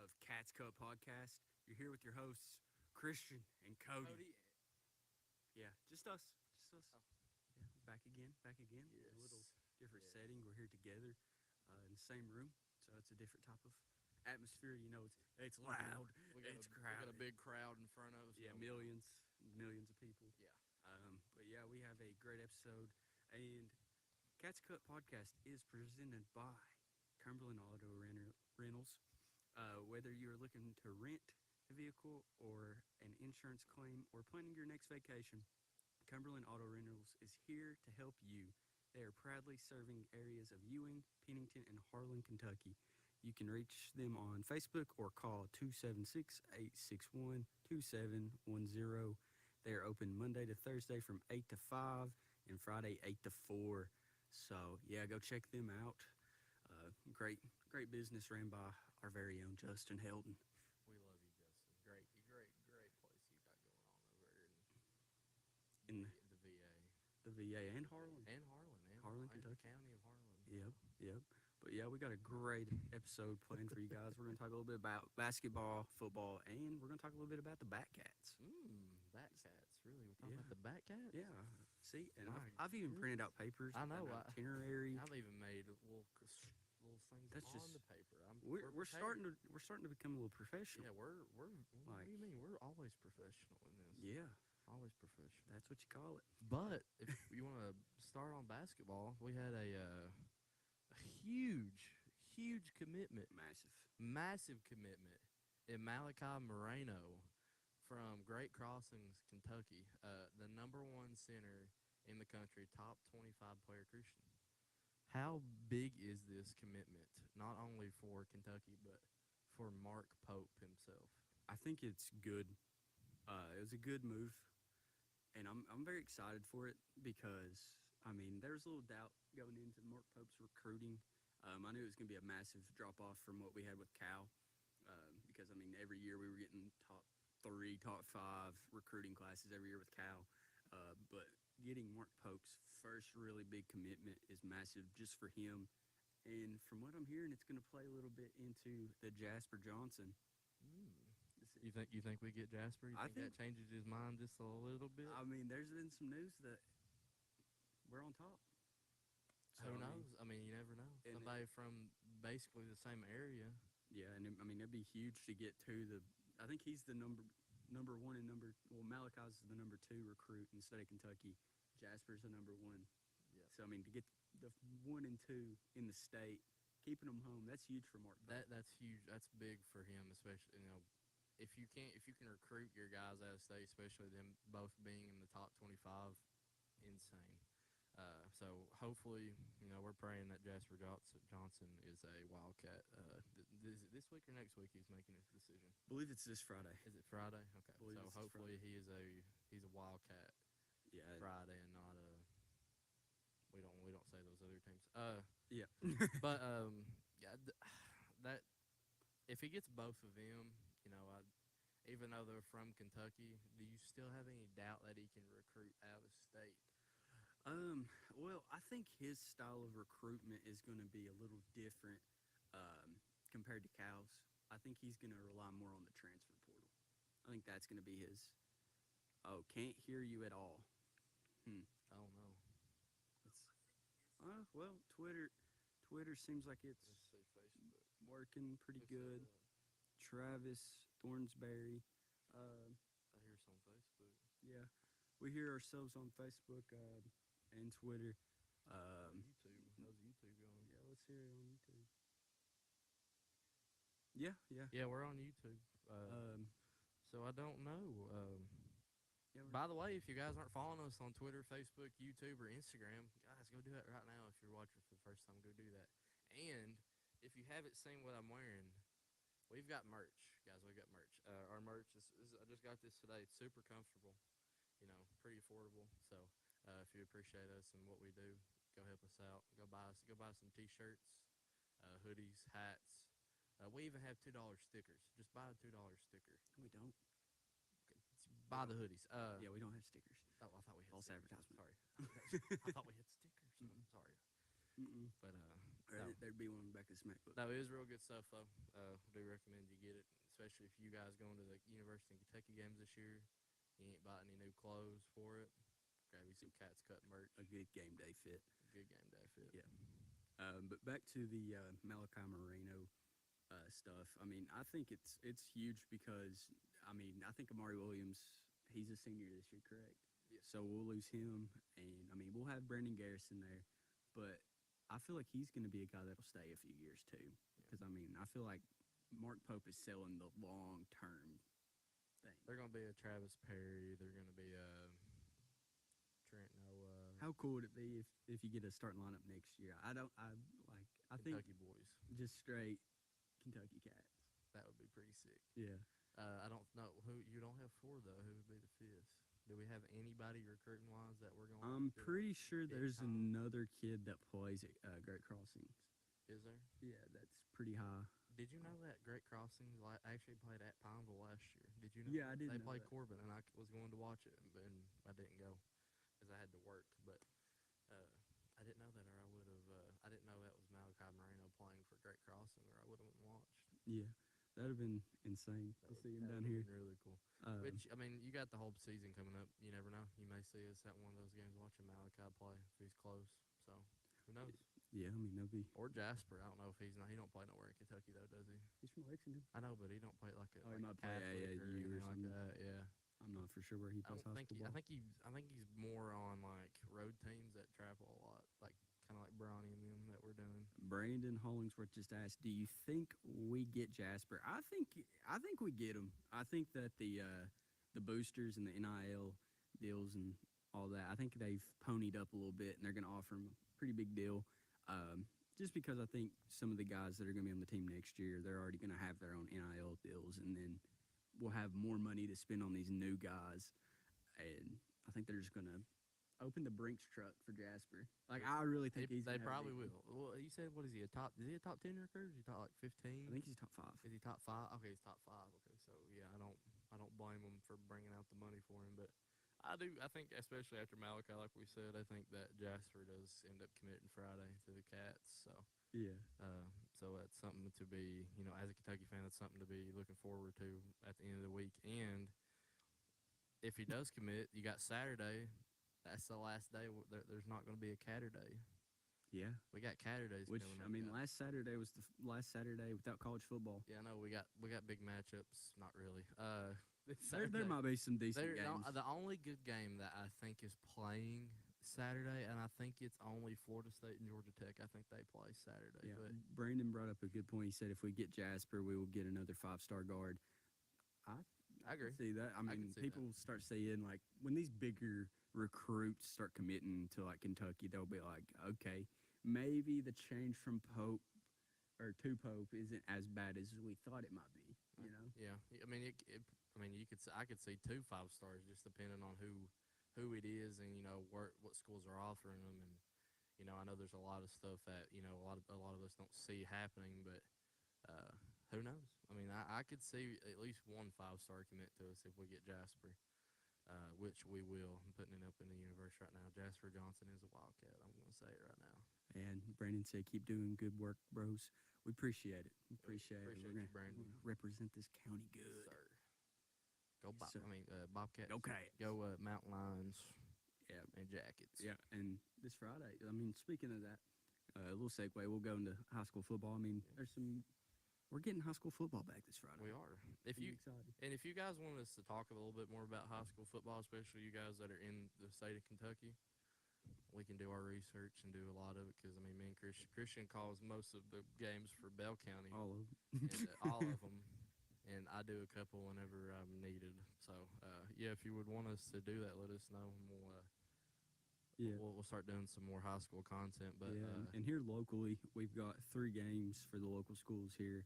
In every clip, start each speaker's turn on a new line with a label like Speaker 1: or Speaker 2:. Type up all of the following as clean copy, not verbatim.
Speaker 1: of Cat's Cup Podcast. You're here with your hosts, Christian and Cody. Yeah, just us. Just us.
Speaker 2: Oh.
Speaker 1: Yeah, back again. Back again.
Speaker 2: Yes.
Speaker 1: A little different
Speaker 2: Yes.
Speaker 1: setting. We're here together in the same room, so it's a different type of atmosphere. You know, it's loud. It's
Speaker 2: We got
Speaker 1: crowded.
Speaker 2: a big crowd in front of us.
Speaker 1: Yeah,
Speaker 2: No,
Speaker 1: millions of people.
Speaker 2: Yeah.
Speaker 1: But yeah, we have a great episode, and Cat's Cup Podcast is presented by Cumberland Auto Rentals. Whether you're looking to rent a vehicle or an insurance claim or planning your next vacation, Cumberland Auto Rentals is here to help you. They are proudly serving areas of Ewing, Pennington, and Harlan, Kentucky. You can reach them on Facebook or call 276-861-2710. They are open Monday to Thursday from 8 to 5 and Friday 8 to 4. So, yeah, go check them out. Great business ran by our very own Justin Helton.
Speaker 2: We love you, Justin. Great place you got going on over there
Speaker 1: In
Speaker 2: the VA.
Speaker 1: the VA and Harlan.
Speaker 2: And Harlan.
Speaker 1: Harlan,
Speaker 2: the
Speaker 1: Kentucky.
Speaker 2: county of Harlan.
Speaker 1: Yep. But yeah, we got a great episode planned for you guys. We're going to talk a little bit about basketball, football, and we're going to talk a little bit about the Batcats.
Speaker 2: Bat cats. Really? We're talking
Speaker 1: Yeah.
Speaker 2: about the bat cats?
Speaker 1: Yeah. See, and
Speaker 2: My
Speaker 1: I've even printed out papers.
Speaker 2: I know,
Speaker 1: an itinerary.
Speaker 2: I've even made little things
Speaker 1: That's
Speaker 2: on
Speaker 1: just-
Speaker 2: the paper.
Speaker 1: We're
Speaker 2: prepared.
Speaker 1: starting to become a little professional.
Speaker 2: Yeah, we're what
Speaker 1: Like-
Speaker 2: do you mean? We're always professional in this.
Speaker 1: Yeah,
Speaker 2: Always professional.
Speaker 1: that's what you call it.
Speaker 2: But if you want to start on basketball, we had a huge commitment, massive commitment in Malachi Moreno from Great Crossings, Kentucky, the #1 center in the country, top 25 player Christian. How big is this commitment, not only for Kentucky, but for Mark Pope himself?
Speaker 1: I think it's good. It was a good move, and I'm very excited for it because I mean there's a little doubt going into Mark Pope's recruiting. I knew it was going to be a massive drop off from what we had with Cal, because I mean every year we were getting top 3, top 5 recruiting classes every year with Cal, but getting Mark Pope's first really big commitment is massive just for him. And from what I'm hearing, it's going to play a little bit into the Jasper Johnson.
Speaker 2: You think we get Jasper? You
Speaker 1: I
Speaker 2: think that changes his mind just a little bit?
Speaker 1: I mean, there's been some news that we're on top.
Speaker 2: Who knows? I mean, you never know.
Speaker 1: and
Speaker 2: Somebody from basically the same area.
Speaker 1: Yeah, and I mean, it'd be huge to get to the. I think he's the number one and Malachi's the number 2 recruit in the state of Kentucky. Jasper's the number 1.
Speaker 2: Yeah.
Speaker 1: So I mean, to get the 1 and 2 in the state, keeping them home, that's huge for Mark.
Speaker 2: That's huge. That's big for him, especially if you can recruit your guys out of state, especially them both being in the top 25, insane. So hopefully, we're praying that Jasper Johnson is a Wildcat. This week or next week he's making his decision.
Speaker 1: I believe it's this Friday.
Speaker 2: Is it Friday? Okay.
Speaker 1: Believe
Speaker 2: So
Speaker 1: it's this
Speaker 2: hopefully
Speaker 1: Friday.
Speaker 2: he's a Wildcat
Speaker 1: Yeah.
Speaker 2: Friday and not a. We don't say those other teams.
Speaker 1: Yeah.
Speaker 2: But yeah, that if he gets both of them, even though they're from Kentucky, do you still have any doubt that he can recruit out of state?
Speaker 1: Well, I think his style of recruitment is going to be a little different compared to Cal's. I think he's going to rely more on the transfer portal. I think that's going to be his. Oh, can't hear you at all.
Speaker 2: Oh no.
Speaker 1: Well, Twitter seems like it's
Speaker 2: Let's see Facebook.
Speaker 1: working pretty
Speaker 2: Let's see
Speaker 1: good.
Speaker 2: that.
Speaker 1: Travis Thornsberry.
Speaker 2: I hear some Facebook.
Speaker 1: Yeah, we hear ourselves on Facebook and Twitter.
Speaker 2: YouTube. How's YouTube going?
Speaker 1: Yeah, let's hear it on YouTube. Yeah.
Speaker 2: Yeah, we're on YouTube. So I don't know.
Speaker 1: Yeah,
Speaker 2: By the way, if you guys aren't following us on Twitter, Facebook, YouTube, or Instagram, guys, go do that right now. If you're watching for the first time, go do that. And if you haven't seen what I'm wearing, we've got merch, guys. We've got merch. Our merch is I just got this today. It's super comfortable, pretty affordable. So if you appreciate us and what we do, go help us out. Go buy some T-shirts, hoodies, hats. We even have $2 stickers. Just buy a $2 sticker.
Speaker 1: we don't.
Speaker 2: Buy the hoodies.
Speaker 1: Yeah, we don't have stickers.
Speaker 2: Oh, I thought we had
Speaker 1: False
Speaker 2: stickers.
Speaker 1: advertisement.
Speaker 2: Sorry. I thought we had stickers. I'm sorry.
Speaker 1: Mm-mm.
Speaker 2: But No.
Speaker 1: There'd be one back in Smackbook.
Speaker 2: No, it is real good stuff though. Do recommend you get it, especially if you guys going to the University of Kentucky games this year. You ain't bought any new clothes for it. Grab you some Cats Cut merch.
Speaker 1: A good game day fit.
Speaker 2: Good game day fit.
Speaker 1: Yeah. But back to the Malachi Moreno stuff. I mean, I think it's huge because I think Amari Williams. He's a senior this year, correct?
Speaker 2: Yeah.
Speaker 1: So we'll lose him, and we'll have Brandon Garrison there, but I feel like he's going to be a guy that'll stay a few years too. Because I feel like Mark Pope is selling the long term thing.
Speaker 2: They're gonna be a Travis Perry. They're gonna be a Trent Noah.
Speaker 1: How cool would it be if you get a starting lineup next year? I think
Speaker 2: Kentucky boys.
Speaker 1: just straight Kentucky Cats.
Speaker 2: That would be pretty sick.
Speaker 1: Yeah.
Speaker 2: I don't know who you don't have four though. Who would be the fifth? Do we have anybody recruiting wise that we're going?
Speaker 1: I'm pretty sure there's another kid that plays at Great Crossings.
Speaker 2: Is there?
Speaker 1: Yeah, that's pretty high.
Speaker 2: Did you know that Great Crossings actually played at Pineville last year? Did you know?
Speaker 1: Yeah, I did.
Speaker 2: They
Speaker 1: know
Speaker 2: played
Speaker 1: that.
Speaker 2: Corbin, and I was going to watch it, and I didn't go because I had to work. But I didn't know that, or I would have. I didn't know that was Malachi Moreno playing for Great Crossing, or I would have watched.
Speaker 1: Yeah, that'd have been insane to see him down here.
Speaker 2: Really cool. Which you got the whole season coming up. You never know. You may see us at one of those games watching Malachi play if he's close. So who knows?
Speaker 1: Yeah, that'd be.
Speaker 2: Or Jasper. I don't know if he's not. He don't play nowhere in Kentucky though, does he?
Speaker 1: He's from Lexington.
Speaker 2: I know, but he don't play like a.
Speaker 1: Oh, he
Speaker 2: like
Speaker 1: might play
Speaker 2: Catholic or
Speaker 1: AAU or
Speaker 2: anything like
Speaker 1: something.
Speaker 2: that. Yeah.
Speaker 1: I'm not for sure where he plays high school ball.
Speaker 2: I think he's more on like road teams that travel a lot, like kind of like Bronny and them that we're doing.
Speaker 1: Brandon Hollingsworth just asked, "Do you think we get Jasper?" I think we get him. I think that the boosters and the NIL deals and all that. I think they've ponied up a little bit, and they're going to offer him a pretty big deal. Just because I think some of the guys that are going to be on the team next year, they're already going to have their own NIL deals, and then we'll have more money to spend on these new guys. And I think they're just going to open the Brinks truck for Jasper. Like, I really think
Speaker 2: they probably will. Well, you said, what is he, a top 10 recruiter? Is he top like 15?
Speaker 1: I think he's top 5.
Speaker 2: Is he top 5? Okay, he's top 5. Okay, so yeah, I don't blame him for bringing out the money for him, but I think especially after Malachi, like we said, I think that Jasper does end up committing Friday to the Cats. So
Speaker 1: yeah,
Speaker 2: so that's something to be, as a Kentucky fan, that's something to be looking forward to at the end of the week. And if he does commit, you got Saturday. That's the last day. There's not going to be a Catter Day.
Speaker 1: Yeah,
Speaker 2: we got Catter Days
Speaker 1: which
Speaker 2: coming up.
Speaker 1: last Saturday was the last Saturday without college football.
Speaker 2: Yeah, I know we got big matchups. Not really.
Speaker 1: There might be some decent games.
Speaker 2: The only good game that I think is playing Saturday, and I think it's only Florida State and Georgia Tech. I think they play Saturday.
Speaker 1: Yeah,
Speaker 2: but
Speaker 1: Brandon brought up a good point. He said if we get Jasper, we will get another 5-star guard.
Speaker 2: I agree.
Speaker 1: See that? People start saying, like, when these bigger recruits start committing to, like, Kentucky, they'll be like, okay, maybe the change from Pope or to Pope isn't as bad as we thought it might be,
Speaker 2: Yeah. I could see 2 5-stars just depending on who it is and, what schools are offering them. And, I know there's a lot of stuff that, a lot of us don't see happening, but who knows? I could see at least 1 5-star commit to us if we get Jasper, which we will. I'm putting it up in the universe right now. Jasper Johnson is a Wildcat. I'm going to say it right now.
Speaker 1: And Brandon said, keep doing good work, bros. We appreciate it.
Speaker 2: Appreciate
Speaker 1: We're
Speaker 2: you,
Speaker 1: gonna
Speaker 2: Brandon.
Speaker 1: represent this county good.
Speaker 2: Sir. Go Bobcats.
Speaker 1: Okay.
Speaker 2: Go Mountain Lions.
Speaker 1: Yeah.
Speaker 2: And Jackets.
Speaker 1: Yeah, and this Friday, speaking of that, a little segue, we'll go into high school football. We're getting high school football back this Friday.
Speaker 2: We are.
Speaker 1: Excited.
Speaker 2: And if you guys want us to talk a little bit more about high school football, especially you guys that are in the state of Kentucky, we can do our research and do a lot of it because, me and Christian calls most of the games for Bell County.
Speaker 1: All of them.
Speaker 2: And, all of them. And I do a couple whenever I'm needed. So, if you would want us to do that, let us know. And we'll start doing some more high school content. But
Speaker 1: and here locally, we've got 3 games for the local schools here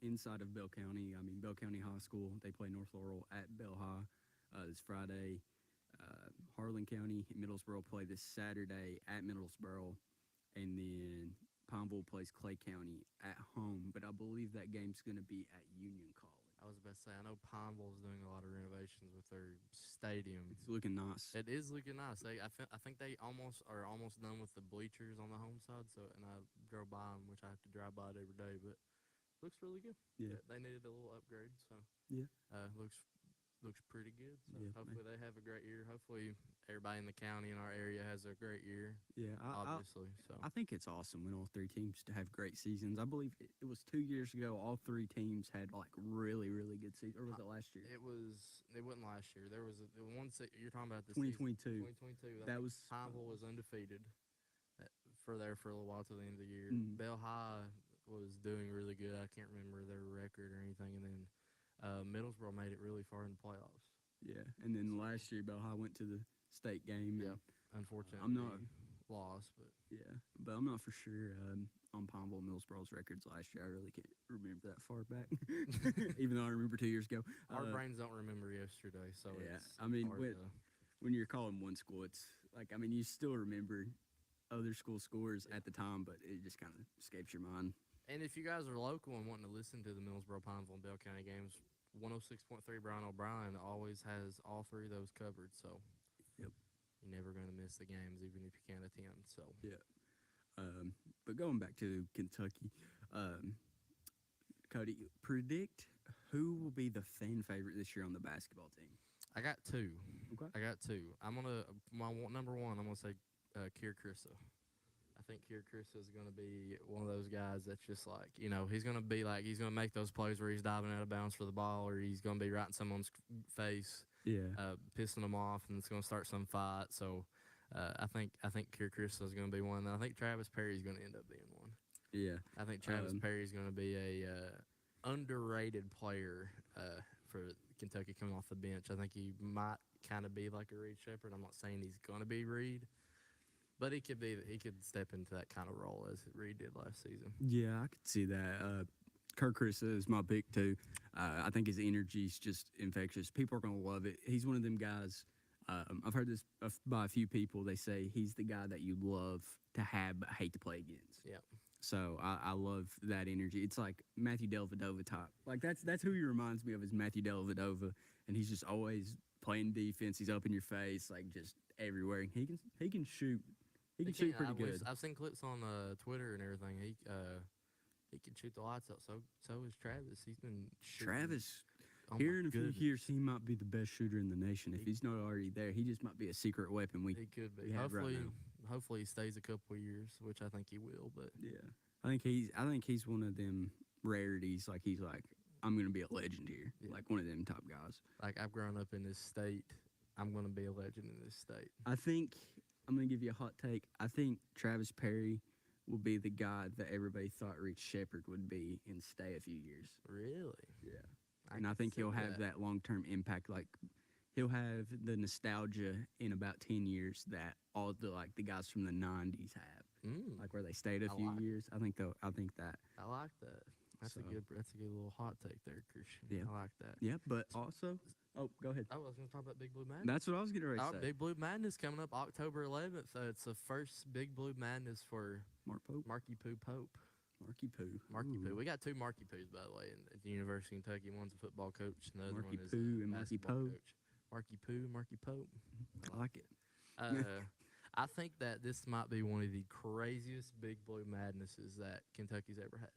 Speaker 1: inside of Bell County. Bell County High School, they play North Laurel at Bell High this Friday. Harlan County and Middlesboro play this Saturday at Middlesboro. And then Pineville plays Clay County at home. But I believe that game's going to be at Union College.
Speaker 2: I was about to say, I know Pineville's doing a lot of renovations with their stadium.
Speaker 1: It's looking nice.
Speaker 2: It is looking nice. I think they are almost done with the bleachers on the home side. So, and I drove by them, which I have to drive by it every day, but looks really good.
Speaker 1: Yeah.
Speaker 2: They needed a little upgrade, so
Speaker 1: Yeah.
Speaker 2: looks pretty good. So
Speaker 1: Yeah,
Speaker 2: hopefully they have a great year. Hopefully everybody in the county in our area has a great year.
Speaker 1: Yeah,
Speaker 2: Obviously, so
Speaker 1: I think it's awesome when all 3 teams to have great seasons. I believe it was 2 years ago. All 3 teams had like really, really good seasons. Or was it last year?
Speaker 2: it wasn't last year. There was the one you're talking about the
Speaker 1: 2022.
Speaker 2: 2022.
Speaker 1: That was
Speaker 2: Pineville was undefeated for a little while till the end of the year. Bell High was doing really good. I can't remember their record or anything, and then Middlesboro made it really far in the playoffs.
Speaker 1: Yeah, and then last year Bell High went to the state game.
Speaker 2: Yeah, unfortunately,
Speaker 1: I'm not
Speaker 2: lost, but
Speaker 1: yeah, but I'm not for sure on Pineville Millsboro's records last year. I really can't remember that far back, even though I remember 2 years ago.
Speaker 2: our brains don't remember yesterday. So
Speaker 1: yeah,
Speaker 2: it's
Speaker 1: I mean
Speaker 2: hard
Speaker 1: when you're calling one school, it's like I mean you still remember other school scores at the time, but it just kind of escapes your mind.
Speaker 2: And if you guys are local and wanting to listen to the Millsboro, Pineville, and Bell County games, 106.3 Brian O'Brien always has all three of those covered. So
Speaker 1: Yep.
Speaker 2: you're never going to miss the games, even if you can't attend. So
Speaker 1: Yeah. But going back to Kentucky, Cody, predict who will be the fan favorite this year on the basketball team.
Speaker 2: I got two.
Speaker 1: Okay.
Speaker 2: I'm gonna number one. I'm gonna say Kier Krissa. I think Kier Krissa is gonna be one of those guys that's just like he's gonna make those plays where he's diving out of bounds for the ball, or he's gonna be right in someone's face,
Speaker 1: Yeah.
Speaker 2: pissing them off, and it's gonna start some fight. So I think Kier Krissa is gonna be one. And I think Travis Perry is gonna end up being one.
Speaker 1: Yeah.
Speaker 2: I think Travis Perry is gonna be a underrated player for Kentucky coming off the bench. I think he might kind of be like a Reed Shepherd. I'm not saying he's going to be Reed, but he could step into that kind of role as Reed did last season.
Speaker 1: Yeah, I could see that. Kirk Krissa is my pick too. I think his energy is just infectious. People are going to love it. He's one of them guys. I've heard this by a few people. They say he's the guy that you love to have but hate to play against.
Speaker 2: Yeah.
Speaker 1: So I love that energy. It's like Matthew Dellavedova type. Like that's who he reminds me of is Matthew Dellavedova, and he's just always playing defense. He's up in your face, like just everywhere. And he can shoot. He can shoot pretty good.
Speaker 2: I've seen clips on Twitter and everything. He can shoot the lights out. So is Travis. He's been shooting.
Speaker 1: Travis.
Speaker 2: Oh
Speaker 1: Here in a few years, he might be the best shooter in the nation. If he's not already there, he just might be a secret weapon.
Speaker 2: He could be. Hopefully he stays a couple of years, which I think he will. But
Speaker 1: yeah, I think he's one of them rarities. Like he's like, I'm gonna be a legend here. Yeah. Like one of them top guys.
Speaker 2: Like I've grown up in this state. I'm gonna be a legend in this state.
Speaker 1: I think I'm gonna give you a hot take. I think Travis Perry will be the guy that everybody thought Reed Shepherd would be and stay a few years.
Speaker 2: Really?
Speaker 1: Yeah. And I think he'll have that long-term impact. Like he'll have the nostalgia in about 10 years that all the guys from the 90s have. Like where they stayed a few years. I think that.
Speaker 2: I like that. That's a good little hot take there, Christian.
Speaker 1: Yeah.
Speaker 2: I like that.
Speaker 1: Yeah, but also, go ahead.
Speaker 2: I was going to talk about Big Blue Madness.
Speaker 1: That's what I was getting ready to say.
Speaker 2: Big Blue Madness coming up October 11th. It's the first Big Blue Madness for Marky Poo Pope.
Speaker 1: Marky Poo.
Speaker 2: We got two Marky Poos, by the way, at the University of Kentucky. One's a football coach, and the other
Speaker 1: Marky
Speaker 2: one is
Speaker 1: Poo
Speaker 2: a
Speaker 1: and Marky
Speaker 2: basketball
Speaker 1: Pope.
Speaker 2: coach. Marky Poo, Marky Pope.
Speaker 1: I like it.
Speaker 2: I think that this might be one of the craziest Big Blue Madnesses that Kentucky's ever had.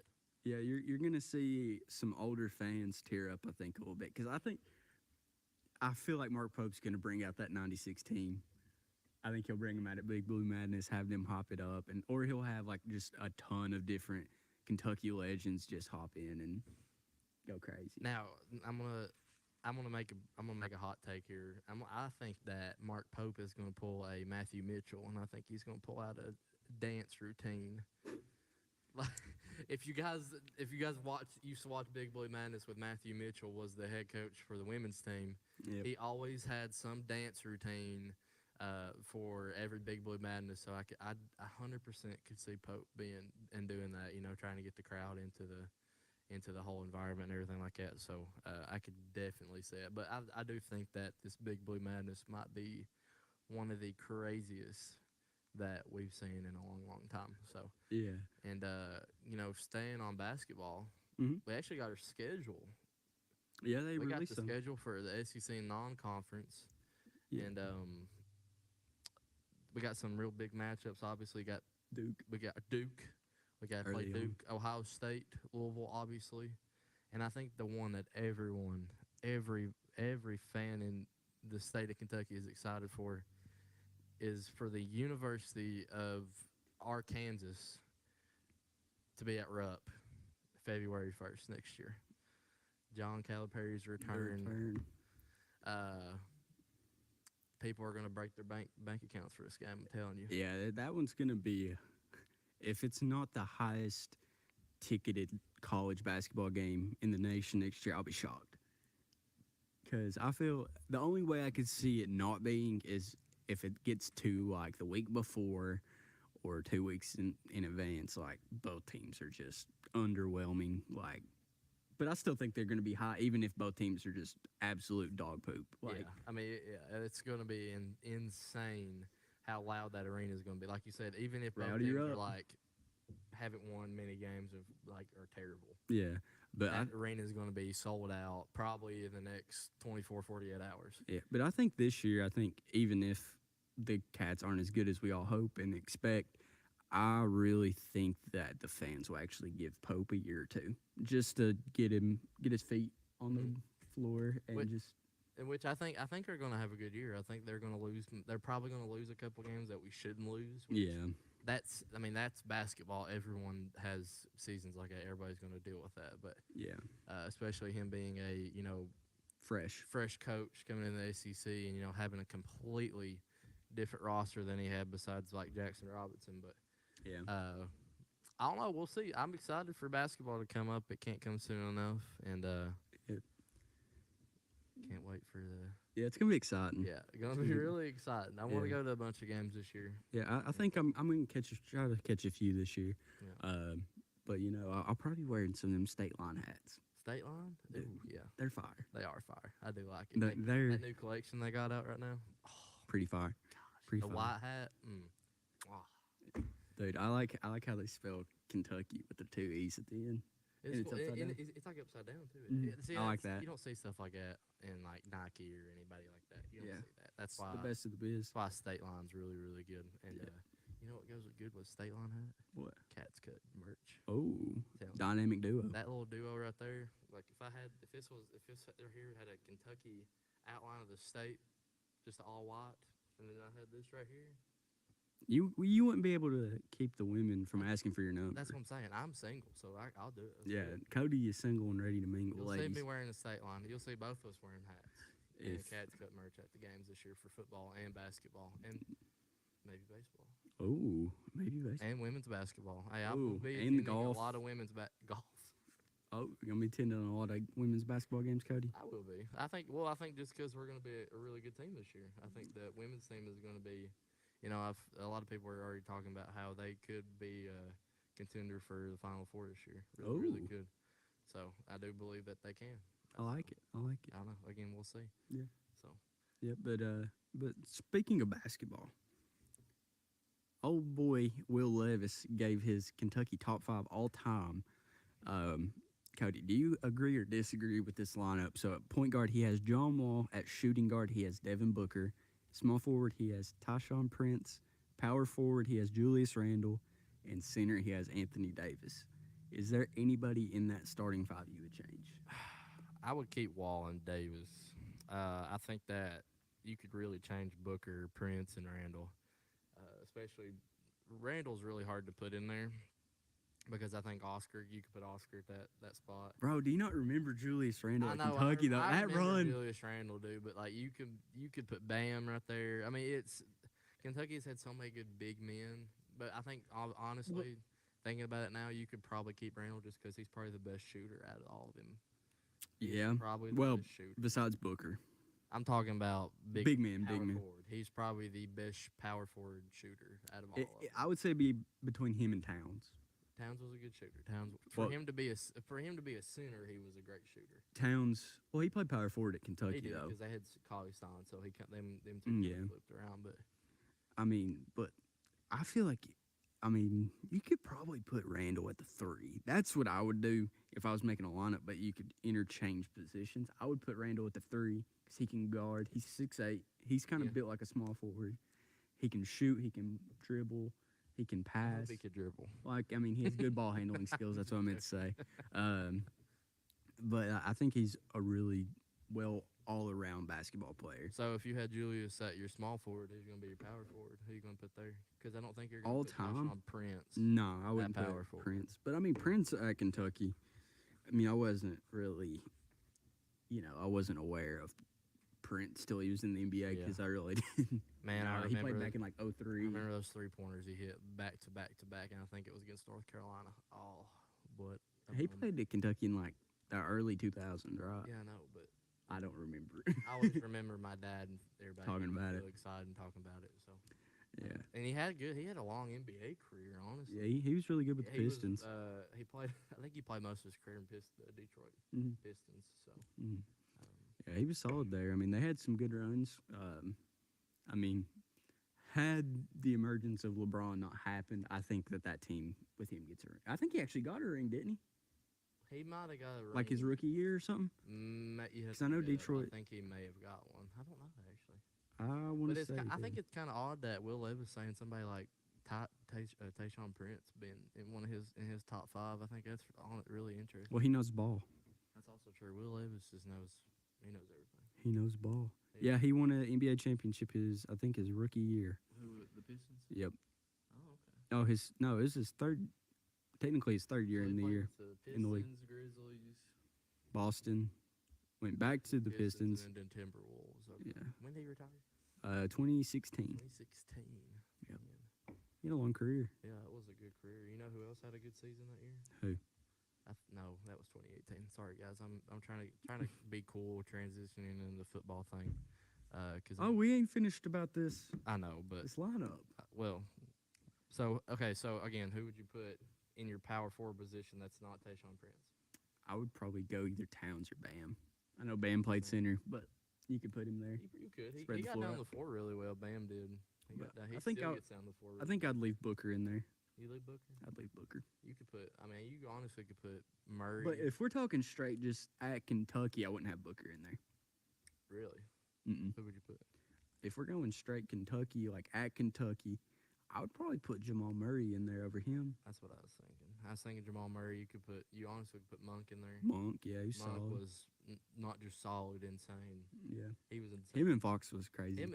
Speaker 1: Yeah, you're gonna see some older fans tear up. I think a little bit because I feel like Mark Pope's gonna bring out that '96 team. I think he'll bring them out at Big Blue Madness, have them hop it up, or he'll have like just a ton of different Kentucky legends just hop in and go crazy.
Speaker 2: Now I'm gonna make a hot take here. I think that Mark Pope is gonna pull a Matthew Mitchell, and I think he's gonna pull out a dance routine. If you guys used to watch Big Blue Madness with Matthew Mitchell was the head coach for the women's team.
Speaker 1: Yep.
Speaker 2: He always had some dance routine for every Big Blue Madness. So I 100% could see Pope doing that. Trying to get the crowd into the whole environment and everything like that. So I could definitely see it. But I do think that this Big Blue Madness might be one of the craziest that we've seen in a long, long time. So
Speaker 1: yeah,
Speaker 2: and staying on basketball,
Speaker 1: mm-hmm.
Speaker 2: we actually got our schedule
Speaker 1: Yeah, they
Speaker 2: We got
Speaker 1: released
Speaker 2: the
Speaker 1: them.
Speaker 2: schedule for the SEC non-conference,
Speaker 1: Yeah,
Speaker 2: and we got some real big matchups. Obviously,
Speaker 1: Duke
Speaker 2: we got Duke. We got to play
Speaker 1: early on.
Speaker 2: Duke, Ohio State, Louisville, obviously, and I think the one that every fan in the state of Kentucky is excited for is for the University of Arkansas to be at Rupp February 1st next year. John Calipari's
Speaker 1: Their
Speaker 2: return.
Speaker 1: turn.
Speaker 2: Uh, People are going to break their bank accounts for this game. I'm telling you.
Speaker 1: Yeah, that one's gonna be. If it's not the highest ticketed college basketball game in the nation next year, I'll be shocked. Because I feel the only way I could see it not being is if it gets to like the week before or 2 weeks in advance. Like both teams are just underwhelming. Like, but I still think they're going to be high, even if both teams are just absolute dog poop. Like,
Speaker 2: Yeah, I mean, it's going to be insane how loud that arena is going to be. Like you said, even if both
Speaker 1: Rowdy
Speaker 2: teams
Speaker 1: Rupp.
Speaker 2: are like haven't won many games of like are terrible,
Speaker 1: yeah, but
Speaker 2: that arena is going to be sold out probably in the next 24, 48 hours.
Speaker 1: but I think this year, I think even if the Cats aren't as good as we all hope and expect, I really think that the fans will actually give Pope a year or two just to get his feet on the floor and
Speaker 2: Which-
Speaker 1: just.
Speaker 2: In which I think they're going to have a good year. I think they're going to lose. They're probably going to lose a couple games that we shouldn't lose.
Speaker 1: Yeah,
Speaker 2: That's basketball. Everyone has seasons like that. Everybody's going to deal with that. But
Speaker 1: yeah,
Speaker 2: especially him being a
Speaker 1: fresh.
Speaker 2: coach coming in the SEC and having a completely different roster than he had besides like Jackson Robinson. But
Speaker 1: Yeah,
Speaker 2: I don't know. We'll see. I'm excited for basketball to come up. It can't come soon enough, and
Speaker 1: It-
Speaker 2: can't wait for the.
Speaker 1: yeah, it's gonna be exciting.
Speaker 2: Yeah, going to be really exciting. I want to
Speaker 1: Yeah.
Speaker 2: go to a bunch of games this year.
Speaker 1: Yeah, I think I'm gonna try to catch a few this year.
Speaker 2: Yeah.
Speaker 1: But I'll probably be wearing some of them State Line hats.
Speaker 2: State Line?
Speaker 1: Dude.
Speaker 2: Ooh, yeah.
Speaker 1: They're fire.
Speaker 2: They are fire. I do like it.
Speaker 1: They're
Speaker 2: That new collection they got out right now. Oh,
Speaker 1: pretty fire. Pretty
Speaker 2: the
Speaker 1: fire.
Speaker 2: white hat. Oh.
Speaker 1: Dude, I like how they spelled Kentucky with the two E's at the end.
Speaker 2: It's,
Speaker 1: it's upside down.
Speaker 2: it's like upside down too.
Speaker 1: Mhm. I like that.
Speaker 2: You don't see stuff like that in like Nike or anybody like that. You don't
Speaker 1: Yeah.
Speaker 2: see that. That's
Speaker 1: It's
Speaker 2: why
Speaker 1: the best of the biz.
Speaker 2: That's why State Line's really really good. And
Speaker 1: Yeah.
Speaker 2: you know what goes good with State Line hat?
Speaker 1: What?
Speaker 2: Cats Cut merch.
Speaker 1: Oh,
Speaker 2: Tell me.
Speaker 1: dynamic duo.
Speaker 2: That little duo right there. Like if this here had a Kentucky outline of the state, just all white, and then I had this right here.
Speaker 1: You wouldn't be able to keep the women from asking for your number.
Speaker 2: That's what I'm saying. I'm single, so I'll do it. Let's
Speaker 1: Yeah,
Speaker 2: do it.
Speaker 1: Cody is single and ready to mingle,
Speaker 2: You'll see
Speaker 1: ladies.
Speaker 2: me wearing a State Line. You'll see both of us wearing hats. And
Speaker 1: If-
Speaker 2: Cats Cut merch at the games this year for football and basketball and maybe baseball
Speaker 1: Oh, maybe baseball.
Speaker 2: and women's basketball. Hey, I
Speaker 1: Ooh,
Speaker 2: will be
Speaker 1: and the
Speaker 2: attending
Speaker 1: golf.
Speaker 2: a lot of women's golf.
Speaker 1: Oh, you're gonna be attending a lot of women's basketball games, Cody.
Speaker 2: I will be. I think just because we're going to be a really good team this year, I think the women's team is going to be. A lot of people are already talking about how they could be a contender for the Final Four this year. Really
Speaker 1: Ooh.
Speaker 2: good. So I do believe that they can.
Speaker 1: I like it.
Speaker 2: I don't know. Again, we'll see.
Speaker 1: Yeah.
Speaker 2: So
Speaker 1: Yeah, but speaking of basketball, old boy Will Levis gave his Kentucky top 5 all time. Cody, do you agree or disagree with this lineup? So at point guard he has John Wall. At shooting guard he has Devin Booker. Small forward he has Tyshawn Prince. Power forward he has Julius Randle. And center he has Anthony Davis. Is there anybody in that starting 5 you would change?
Speaker 2: I would keep Wall and Davis. I think that you could really change Booker, Prince, and Randall. Especially Randall's really hard to put in there because I think you could put Oscar at that spot.
Speaker 1: Bro, do you not remember Julius Randle
Speaker 2: I
Speaker 1: at
Speaker 2: know,
Speaker 1: Kentucky though?
Speaker 2: I
Speaker 1: That
Speaker 2: remember
Speaker 1: run.
Speaker 2: Julius Randle, dude, but like you could put Bam right there. I mean, Kentucky's had so many good big men, but I think honestly, thinking about it now, you could probably keep Randle just because he's probably the best shooter out of all of them.
Speaker 1: Yeah.
Speaker 2: Probably the best shooter.
Speaker 1: Besides Booker.
Speaker 2: I'm talking about
Speaker 1: Big man.
Speaker 2: forward. He's probably the best power forward shooter out of all of them.
Speaker 1: I would say be between him and Towns.
Speaker 2: Towns was a good shooter.
Speaker 1: Well-
Speaker 2: For him to be a center, he was a great shooter.
Speaker 1: Towns, well, he played power forward at Kentucky
Speaker 2: He did
Speaker 1: though.
Speaker 2: because they had Cauley Stein, so them two
Speaker 1: Yeah.
Speaker 2: flipped around. But
Speaker 1: I mean, but I feel like I mean, you could probably put Randall at the 3. That's what I would do if I was making a lineup, but you could interchange positions. I would put Randall at the 3 because he can guard. He's 6'8". He's kind of
Speaker 2: Yeah.
Speaker 1: built like a small forward. He can shoot. He can dribble. He can
Speaker 2: I hope
Speaker 1: pass.
Speaker 2: he could dribble.
Speaker 1: Like, I mean, he has good ball handling skills. That's what I meant to say. Um, but I think he's a really well all-around basketball player.
Speaker 2: So if you had Julius at your small forward, who's going to be your power forward? Who you going to put there? Because I don't think you're going
Speaker 1: All
Speaker 2: to put
Speaker 1: time?
Speaker 2: Tayshaun Prince.
Speaker 1: No, I wouldn't put
Speaker 2: power forward.
Speaker 1: Prince. But, I mean, Prince at Kentucky, I mean, I wasn't really, I wasn't aware of Prince till he was in the NBA because I really didn't.
Speaker 2: Man, I
Speaker 1: he
Speaker 2: remember
Speaker 1: played back in like
Speaker 2: I
Speaker 1: 03.
Speaker 2: remember those 3-pointers he hit back to back to back, and I think it was against North Carolina. Oh, but
Speaker 1: He played at Kentucky in like the early 2000s, right?
Speaker 2: Yeah, I know, but
Speaker 1: I don't remember.
Speaker 2: I always remember my dad and everybody
Speaker 1: Talking about
Speaker 2: getting
Speaker 1: it.
Speaker 2: real excited and talking about it. So
Speaker 1: Yeah.
Speaker 2: and he had a long NBA career, honestly.
Speaker 1: Yeah, he was really good with the
Speaker 2: He was,
Speaker 1: Pistons.
Speaker 2: he played. I think he played most of his career in Detroit
Speaker 1: Mhm.
Speaker 2: Pistons. So
Speaker 1: Mhm. Yeah, he was solid there. I mean, they had some good runs. I mean, had the emergence of LeBron not happened, I think that team with him gets a ring. I think he actually got a ring, didn't
Speaker 2: he might have got a ring.
Speaker 1: Like his rookie year or something?
Speaker 2: Because
Speaker 1: I know Detroit.
Speaker 2: I think he may have got one. I don't know actually.
Speaker 1: I want
Speaker 2: But
Speaker 1: to
Speaker 2: it's,
Speaker 1: say.
Speaker 2: I think
Speaker 1: yeah.
Speaker 2: it's kind of odd that Will Levis saying somebody like Tayshaun Prince being in his top 5. I think that's really interesting.
Speaker 1: Well, he knows ball.
Speaker 2: That's also true. Will Levis knows everything.
Speaker 1: He knows ball. Yeah, he won an NBA championship his rookie year.
Speaker 2: Who the Pistons?
Speaker 1: Yep.
Speaker 2: Oh, okay.
Speaker 1: Oh, it was his third. Technically, his third year
Speaker 2: So he
Speaker 1: in the
Speaker 2: played
Speaker 1: year.
Speaker 2: with the
Speaker 1: in the league.
Speaker 2: Pistons, Grizzlies,
Speaker 1: Boston went back to the Pistons.
Speaker 2: and then Timberwolves. Okay.
Speaker 1: Yeah.
Speaker 2: When did he retire?
Speaker 1: 2016.
Speaker 2: 2016.
Speaker 1: Yep.
Speaker 2: Man.
Speaker 1: He had a long career.
Speaker 2: Yeah, it was a good career. You know who else had a good season that year?
Speaker 1: Who?
Speaker 2: No, that was 2018. Sorry, guys. I'm trying to be cool transitioning into the football thing.
Speaker 1: We ain't finished about this.
Speaker 2: I know, but
Speaker 1: This lineup.
Speaker 2: well, so okay. So again, who would you put in your power forward position that's not Tayshaun Prince?
Speaker 1: I would probably go either Towns or Bam. I know Bam played center, but you could put him there.
Speaker 2: You could. He
Speaker 1: Spread the
Speaker 2: got
Speaker 1: floor
Speaker 2: down
Speaker 1: out.
Speaker 2: the floor really well. Bam did. He
Speaker 1: I think
Speaker 2: still
Speaker 1: I'll-
Speaker 2: gets down the floor.
Speaker 1: I think I'd leave Booker in there.
Speaker 2: You leave Booker.
Speaker 1: I'd leave Booker.
Speaker 2: You could put. I mean, you honestly could put Murray.
Speaker 1: But if we're talking straight just at Kentucky, I wouldn't have Booker in there.
Speaker 2: really,
Speaker 1: Mm-mm.
Speaker 2: who would you put?
Speaker 1: If we're going straight Kentucky, like at Kentucky, I would probably put Jamal Murray in there over him.
Speaker 2: That's what I was thinking. I was thinking Jamal Murray. You honestly could put Monk in there.
Speaker 1: Monk, yeah, he's
Speaker 2: Monk
Speaker 1: solid.
Speaker 2: was not just solid, insane.
Speaker 1: Yeah,
Speaker 2: He was insane.
Speaker 1: him and Fox was crazy.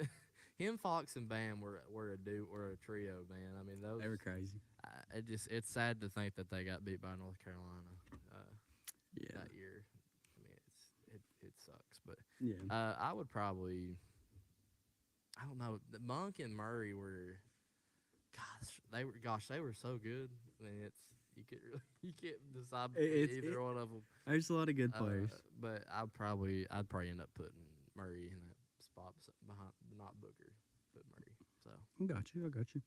Speaker 2: Him, Fox, and Bam were a trio, man. I mean, those
Speaker 1: They were crazy.
Speaker 2: it's sad to think that they got beat by North Carolina
Speaker 1: Yeah,
Speaker 2: that year. I mean, it sucks, but
Speaker 1: yeah.
Speaker 2: I would probably. I don't know. The Monk and Murray were, they were so good. I mean, you can't decide either one of them.
Speaker 1: There's a lot of good players.
Speaker 2: But I'd probably end up putting Murray in that spot behind, not Booker, but Murray. So
Speaker 1: I got you.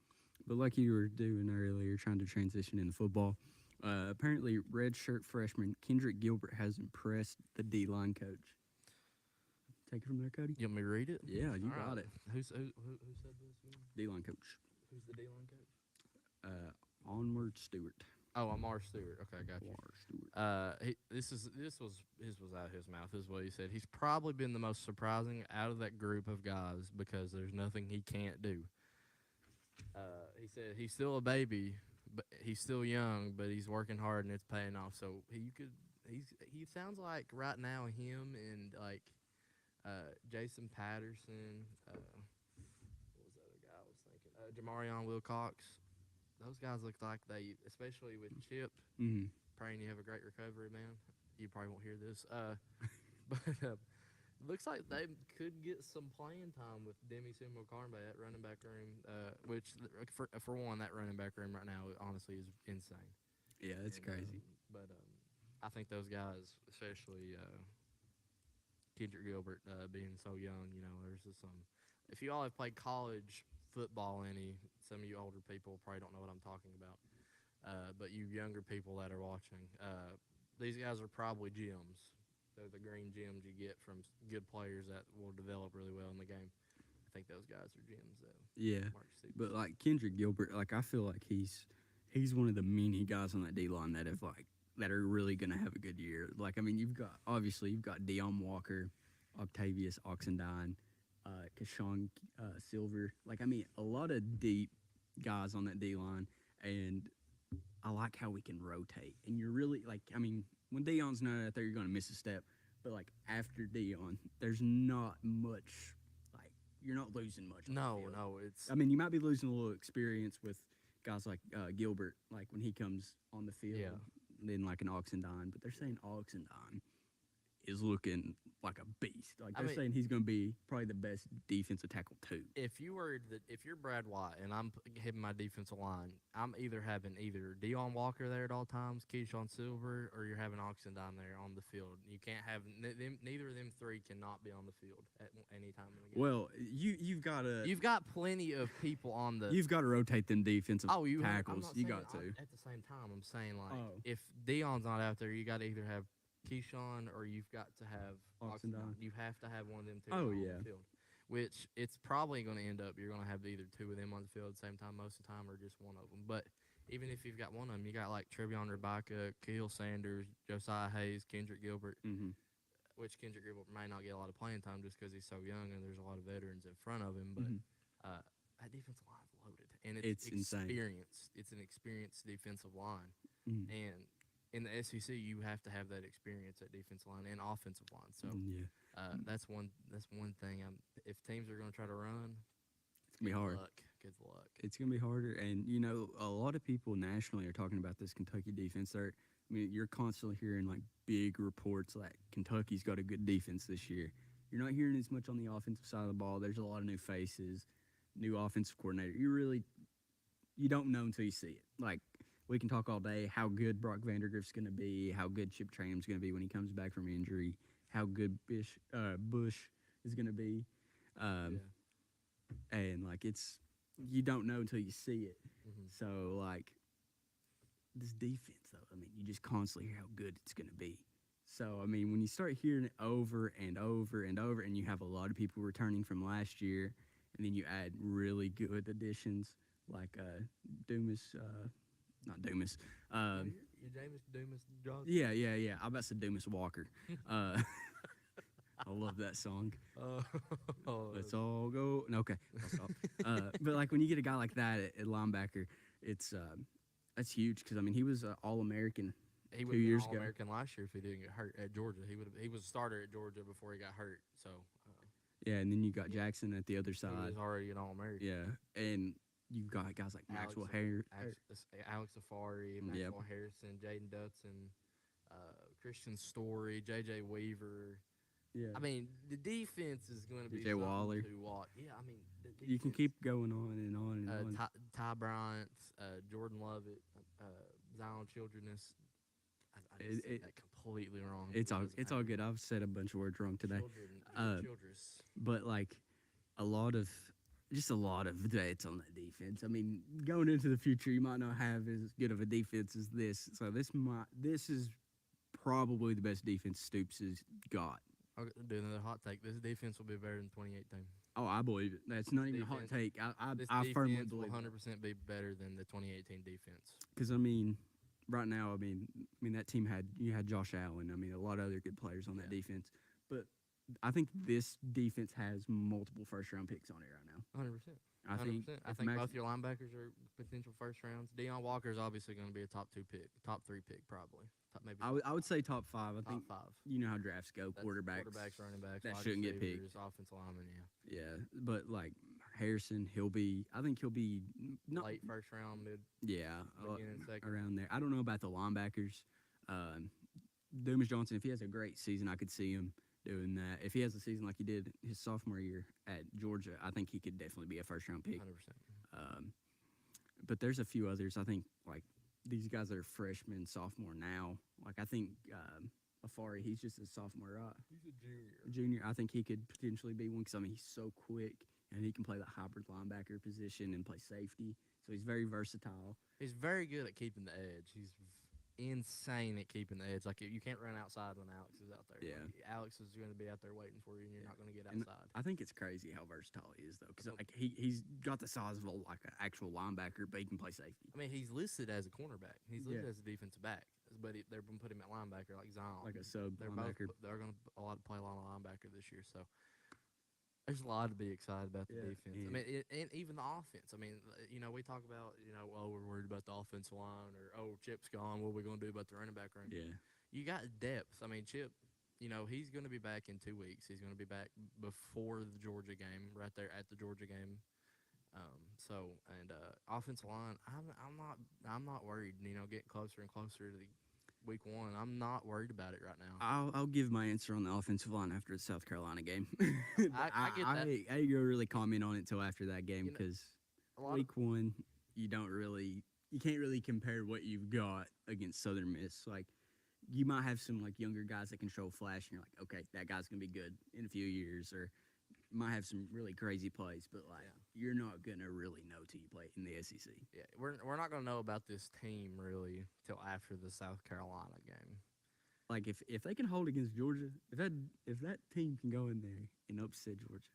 Speaker 1: But like you were doing earlier, trying to transition into football. Apparently, redshirt freshman Kendrick Gilbert has impressed the D-line coach. Take it from there, Cody.
Speaker 2: you want me to read it?
Speaker 1: Yeah, you
Speaker 2: All
Speaker 1: got
Speaker 2: right.
Speaker 1: it.
Speaker 2: Who said this? Again?
Speaker 1: D-line coach.
Speaker 2: Who's the D-line coach?
Speaker 1: Onward Stewart.
Speaker 2: Oh, Amar Stewart. Okay, I got you.
Speaker 1: Onward Stewart.
Speaker 2: This was out of his mouth. This is what he said. He's probably been the most surprising out of that group of guys because there's nothing he can't do. He said he's still a baby, but he's still young, but he's working hard and it's paying off. So he sounds like right now him and like Jason Patterson. What was the other guy I was thinking? Jamarion Wilcox. Those guys look like they, especially with Chip.
Speaker 1: Mm-hmm.
Speaker 2: Praying you have a great recovery, man. You probably won't hear this. But looks like they could get some playing time with Demi Sumo-Karnbe at running back room, which, for one, that running back room right now, honestly, is insane.
Speaker 1: Yeah, it's crazy.
Speaker 2: But I think those guys, especially Kendrick Gilbert being so young, there's just some. If you all have played college football, some of you older people probably don't know what I'm talking about. But you younger people that are watching, these guys are probably gems. They're the green gems you get from good players that will develop really well in the game. I think those guys are gems, though.
Speaker 1: Yeah,
Speaker 2: Mark Stoops.
Speaker 1: but like Kendrick Gilbert, like I feel like he's one of the many guys on that D line that have like that are really gonna have a good year. Like I mean, you've got Deion Walker, Octavius Oxendine, Kashawn Silver. Like I mean, a lot of deep guys on that D line, and I like how we can rotate. And you're really like, I mean, when Deion's not out there, you're gonna miss a step. But like after Deion, there's not much. Like you're not losing much. On the
Speaker 2: No,
Speaker 1: field.
Speaker 2: no, it's
Speaker 1: I mean, you might be losing a little experience with guys like Gilbert, like when he comes on the field,
Speaker 2: Yeah.
Speaker 1: then like an Oxendine. But they're saying Oxendine is looking like a beast. Like
Speaker 2: I
Speaker 1: they're
Speaker 2: mean-
Speaker 1: saying he's going to be probably the best defensive tackle too.
Speaker 2: if you're Brad White and I'm hitting my defensive line, I'm either having Deion Walker there at all times, Keyshawn Silver, or you're having Oxendine there on the field. You can't have them. Neither of them three cannot be on the field at any time in the game.
Speaker 1: Well, you've
Speaker 2: got plenty of people on the.
Speaker 1: got to rotate them defensive
Speaker 2: I'm
Speaker 1: tackles.
Speaker 2: not
Speaker 1: You
Speaker 2: saying
Speaker 1: got to.
Speaker 2: At the same time, I'm saying like
Speaker 1: Oh.
Speaker 2: if Deion's not out there, you got to either have Keyshawn or you've got to have
Speaker 1: Oxendine.
Speaker 2: You have to have one of them two
Speaker 1: Oh,
Speaker 2: on
Speaker 1: yeah.
Speaker 2: the field. Which it's probably going to end up you're going to have either two of them on the field at the same time most of the time or just one of them. But even if you've got one of them, you got like Trevion Rebecca, Keel Sanders, Josiah Hayes, Kendrick Gilbert,
Speaker 1: Mm-hmm.
Speaker 2: which Kendrick Gilbert may not get a lot of playing time just because he's so young and there's a lot of veterans in front of him. But that defensive line is loaded. And it's
Speaker 1: insane.
Speaker 2: experienced. It's an experienced defensive line.
Speaker 1: Mm.
Speaker 2: And in the SEC, you have to have that experience at defensive line and offensive line. So
Speaker 1: Yeah,
Speaker 2: that's one thing. If teams are going to try to run,
Speaker 1: it's gonna be hard.
Speaker 2: Good luck.
Speaker 1: It's gonna be harder, and you know, a lot of people nationally are talking about this Kentucky defense. I mean, you're constantly hearing like big reports like Kentucky's got a good defense this year. You're not hearing as much on the offensive side of the ball. There's a lot of new faces, new offensive coordinator. You don't know until you see it. Like we can talk all day how good Brock Vandergrift's gonna be, how good Chip Traham's gonna be when he comes back from injury, how good Bush is gonna be, and like you don't know until you see it.
Speaker 2: Mhm.
Speaker 1: So like this defense though, I mean, you just constantly hear how good it's gonna be. So I mean, when you start hearing it over and over and over, and you have a lot of people returning from last year, and then you add really good additions like Dumas, not Dumas.
Speaker 2: You James Dumas Johnson.
Speaker 1: Yeah. I'm about to say Dumas Walker. I love that song. Let's all go. No, okay, I'll stop. But like when you get a guy like that at linebacker, it's that's huge because I mean he was All American.
Speaker 2: He
Speaker 1: 2
Speaker 2: would have been
Speaker 1: years ago.
Speaker 2: All-American last year if he didn't get hurt at Georgia. He was a starter at Georgia before he got hurt. So
Speaker 1: Yeah, and then you got Jackson at the other
Speaker 2: he
Speaker 1: side.
Speaker 2: was already an All-American.
Speaker 1: Yeah, and you've got guys like Maxwell
Speaker 2: Alex Safari, Maxwell Harrison, Jaden Dutson, Christian Story, J.J. Weaver.
Speaker 1: Yeah,
Speaker 2: I mean, the defense is going to be
Speaker 1: DJ
Speaker 2: something
Speaker 1: Waller.
Speaker 2: to watch. Yeah, I mean, the
Speaker 1: you can
Speaker 2: defense-
Speaker 1: keep going on and on and on.
Speaker 2: Ty Bryant, Jordan Lovett, Zion Childress. I just said that completely wrong.
Speaker 1: It's all
Speaker 2: It doesn't
Speaker 1: all
Speaker 2: matter.
Speaker 1: good. I've said a bunch of words wrong today,
Speaker 2: Childress.
Speaker 1: but like a lot of vets on that defense. I mean, going into the future, you might not have as good of a defense as this. So this is probably the best defense Stoops has got.
Speaker 2: I'll do another hot take. This defense will be better than 2018.
Speaker 1: Oh, I believe it. That's not even a hot
Speaker 2: Defense-
Speaker 1: take.
Speaker 2: This
Speaker 1: I firmly
Speaker 2: defense will
Speaker 1: believe
Speaker 2: 100% be better than the 2018 defense.
Speaker 1: because I mean, right now, I mean that team had Josh Allen. I mean, a lot of other good players on that defense, but I think this defense has multiple first-round picks on it right now.
Speaker 2: 100%.
Speaker 1: I think
Speaker 2: I think both your linebackers are potential first rounds. Deion Walker is obviously going to be a top 2 pick, top 3 pick probably. Maybe
Speaker 1: I would say top 5. I
Speaker 2: top
Speaker 1: think
Speaker 2: 5.
Speaker 1: you know how drafts go.
Speaker 2: That's
Speaker 1: Quarterbacks,
Speaker 2: running backs,
Speaker 1: that
Speaker 2: wide
Speaker 1: shouldn't get picked.
Speaker 2: receivers, offensive linemen. Yeah,
Speaker 1: Yeah, but like Harrison, I think he'll be not
Speaker 2: late first round, mid beginning second.
Speaker 1: around there. I don't know about the linebackers. Dumas Johnson, if he has a great season, I could see him doing that. If he has a season like he did his sophomore year at Georgia, I think he could definitely be a first-round pick.
Speaker 2: 100%.
Speaker 1: But there's a few others. I think like these guys that are freshmen, sophomore now. Like I think Afari, he's just a sophomore, right?
Speaker 2: He's a junior.
Speaker 1: Junior. I think he could potentially be one because I mean he's so quick and he can play the hybrid linebacker position and play safety. So he's very versatile.
Speaker 2: He's very good at keeping the edge. insane at keeping the edge. Like you can't run outside when Alex is out there.
Speaker 1: Yeah.
Speaker 2: Like, Alex is going to be out there waiting for you, and you're not going to get
Speaker 1: And
Speaker 2: outside.
Speaker 1: I think it's crazy how versatile he is, though, because like he's got the size of like an actual linebacker, but he can play safety.
Speaker 2: I mean, he's listed as a cornerback. He's listed
Speaker 1: Yeah.
Speaker 2: as a defensive back, but they're going to put him at linebacker like Zion.
Speaker 1: Like a sub
Speaker 2: They're
Speaker 1: linebacker.
Speaker 2: both. They're going to play a lot of linebacker this year. So there's a lot to be excited about the
Speaker 1: Yeah,
Speaker 2: defense. I mean, and even the offense. I mean, we talk about, oh, we're worried about the offensive line, or oh, Chip's gone. What are we going to do about the running back room?
Speaker 1: Yeah.
Speaker 2: You got depth. I mean, Chip, he's going to be back in 2 weeks. He's going to be back before the Georgia game, right there at the Georgia game. Offensive line, I'm not worried. Getting closer and closer to the week 1. I'm not worried about it right now.
Speaker 1: I'll give my answer on the offensive line after the South Carolina game.
Speaker 2: I get that.
Speaker 1: I ain't gonna really comment on it until after that game because week 1 you can't really compare what you've got against Southern Miss. Like you might have some like younger guys that can show flash, and you're like, okay, that guy's gonna be good in a few years, or might have some really crazy plays, but like you're not gonna really know till you play in the SEC.
Speaker 2: Yeah, we're not gonna know about this team really till after the South Carolina game.
Speaker 1: Like if they can hold against Georgia, if that team can go in there and upset Georgia,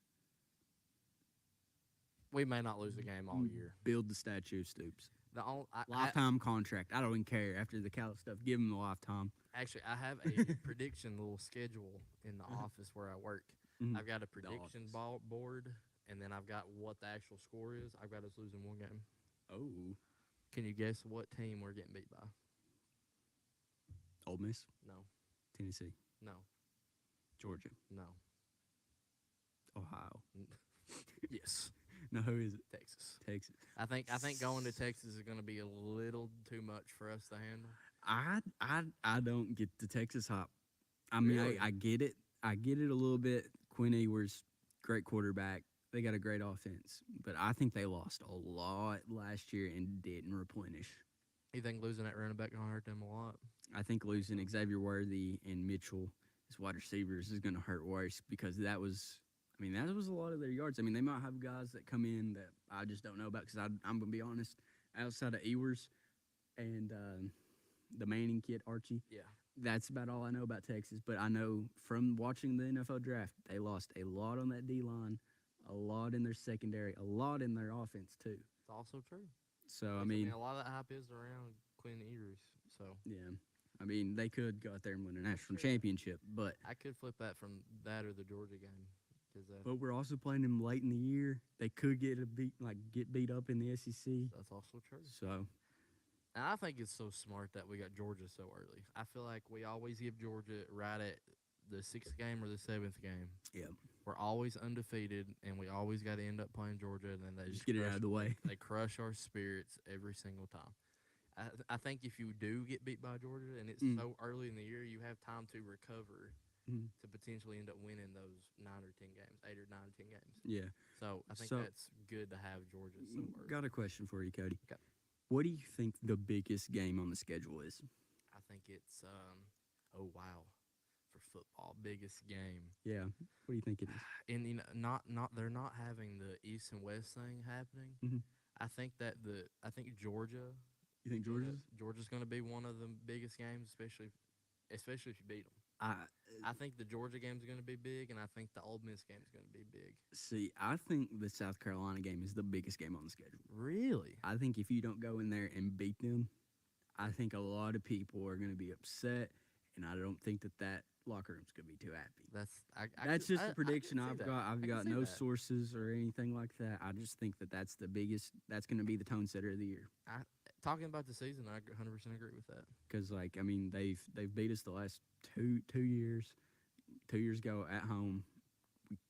Speaker 2: we may not lose a game all year.
Speaker 1: Build the statue of Stoops.
Speaker 2: The
Speaker 1: lifetime contract. I don't even care after the Cal stuff. Give him the lifetime.
Speaker 2: Actually, I have a prediction little schedule in the office where I work.
Speaker 1: Mm-hmm.
Speaker 2: I've got a prediction board, and then I've got what the actual score is. I've got us losing 1 game.
Speaker 1: Oh.
Speaker 2: Can you guess what team we're getting beat by?
Speaker 1: Ole Miss?
Speaker 2: No.
Speaker 1: Tennessee?
Speaker 2: No.
Speaker 1: Georgia?
Speaker 2: No.
Speaker 1: Ohio?
Speaker 2: Yes.
Speaker 1: No, who is it?
Speaker 2: Texas.
Speaker 1: Texas.
Speaker 2: I think going to Texas is going to be a little too much for us to handle.
Speaker 1: I don't get the Texas hop. I mean,
Speaker 2: Really?
Speaker 1: I get it. I get it a little bit. Quinn Ewers, great quarterback. They got a great offense. But I think they lost a lot last year and didn't replenish.
Speaker 2: You think losing that running back going to hurt them a lot?
Speaker 1: I think losing Xavier Worthy and Mitchell as wide receivers is going to hurt worse because that was a lot of their yards. I mean, they might have guys that come in that I just don't know about because I'm going to be honest, outside of Ewers and the Manning kid, Archie.
Speaker 2: Yeah.
Speaker 1: That's about all I know about Texas. But I know from watching the NFL draft, they lost a lot on that D-line, a lot in their secondary, a lot in their offense too.
Speaker 2: It's also true.
Speaker 1: So,
Speaker 2: a lot of that hype is around Quinn Ewers. So
Speaker 1: yeah. I mean, they could go out there and win a national championship, but
Speaker 2: I could flip that from that or the Georgia game.
Speaker 1: But we're also playing them late in the year. They could get beat up in the SEC.
Speaker 2: That's also true.
Speaker 1: So,
Speaker 2: and I think it's so smart that we got Georgia so early. I feel like we always give Georgia right at the 6th game or the 7th game.
Speaker 1: Yeah.
Speaker 2: We're always undefeated, and we always got to end up playing Georgia, and then they
Speaker 1: just get it out of the way.
Speaker 2: They crush our spirits every single time. I think if you do get beat by Georgia, and it's so early in the year, you have time to recover to potentially end up winning those 9 or 10 games, 8 or 9 or 10 games.
Speaker 1: Yeah.
Speaker 2: So I think that's good to have Georgia so early.
Speaker 1: Got a question for you, Cody.
Speaker 2: Okay.
Speaker 1: What do you think the biggest game on the schedule is?
Speaker 2: I think it's for football, biggest game.
Speaker 1: Yeah. What do you think it is?
Speaker 2: And they're not having the East and West thing happening.
Speaker 1: Mm-hmm.
Speaker 2: I think Georgia.
Speaker 1: You think
Speaker 2: Georgia's going to be one of the biggest games, especially if you beat them. I think the Georgia game is going to be big, and I think the Ole Miss game is going to be big.
Speaker 1: See, I think the South Carolina game is the biggest game on the schedule.
Speaker 2: Really?
Speaker 1: I think if you don't go in there and beat them, I think a lot of people are going to be upset, and I don't think that locker room's going to be too happy. That's just a prediction I've got. I've got no sources or anything like that. I just think that's the biggest. That's going to be the tone setter of the year.
Speaker 2: Talking about the season, I 100% agree with that.
Speaker 1: Because they've beat us the last two years. 2 years ago at home,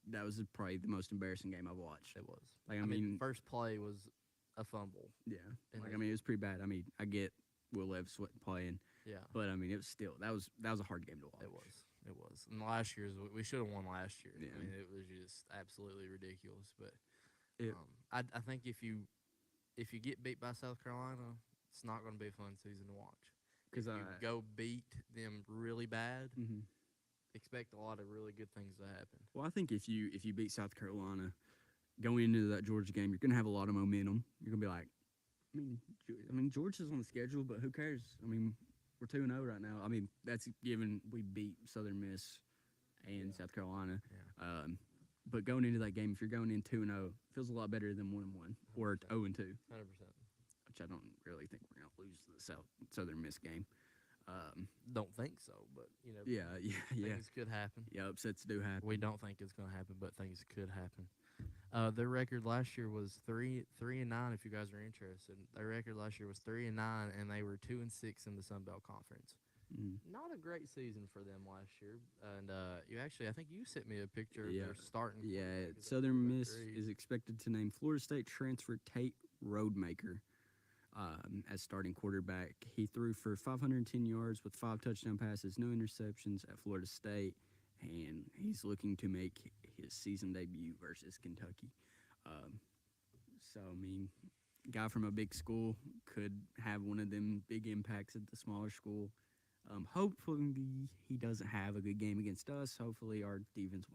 Speaker 1: that was probably the most embarrassing game I've watched.
Speaker 2: It was.
Speaker 1: I mean,
Speaker 2: first play was a fumble.
Speaker 1: Yeah. It was pretty bad. I mean, I get Will Levis playing. Yeah. But it was still that was a hard game to watch.
Speaker 2: It was. And last year's we should have won last year. Yeah. I mean, it was just absolutely ridiculous. But I think if you get beat by South Carolina, it's not going to be a fun season to watch. Because you go beat them really bad, expect a lot of really good things to happen.
Speaker 1: Well, I think if you beat South Carolina, going into that Georgia game, you're going to have a lot of momentum. You're going to be like, I mean, Georgia's on the schedule, but who cares? I mean, We're 2-0 right now. I mean, that's given we beat Southern Miss and South Carolina.
Speaker 2: Yeah.
Speaker 1: But going into that game, if you're going in 2-0, it feels a lot better than 1-1 or 0-2,
Speaker 2: 100%.
Speaker 1: which I don't really think we're going to lose the Southern Miss game.
Speaker 2: Don't think so, but
Speaker 1: Yeah.
Speaker 2: things could happen.
Speaker 1: Yeah, upsets do happen.
Speaker 2: We don't think it's going to happen, but things could happen. Their record last year was 3-9. If you guys are interested, their record last year was 3-9, and they were 2-6 in the Sun Belt Conference. Not a great season for them last year. And I think you sent me a picture of their starting.
Speaker 1: Yeah, Southern Miss is expected to name Florida State transfer Tate Roadmaker as starting quarterback. He threw for 510 yards with 5 touchdown passes, no interceptions at Florida State, and he's looking to make his season debut versus Kentucky. So, I mean, guy from a big school could have one of them big impacts at the smaller school. Hopefully he doesn't have a good game against us. Hopefully our defense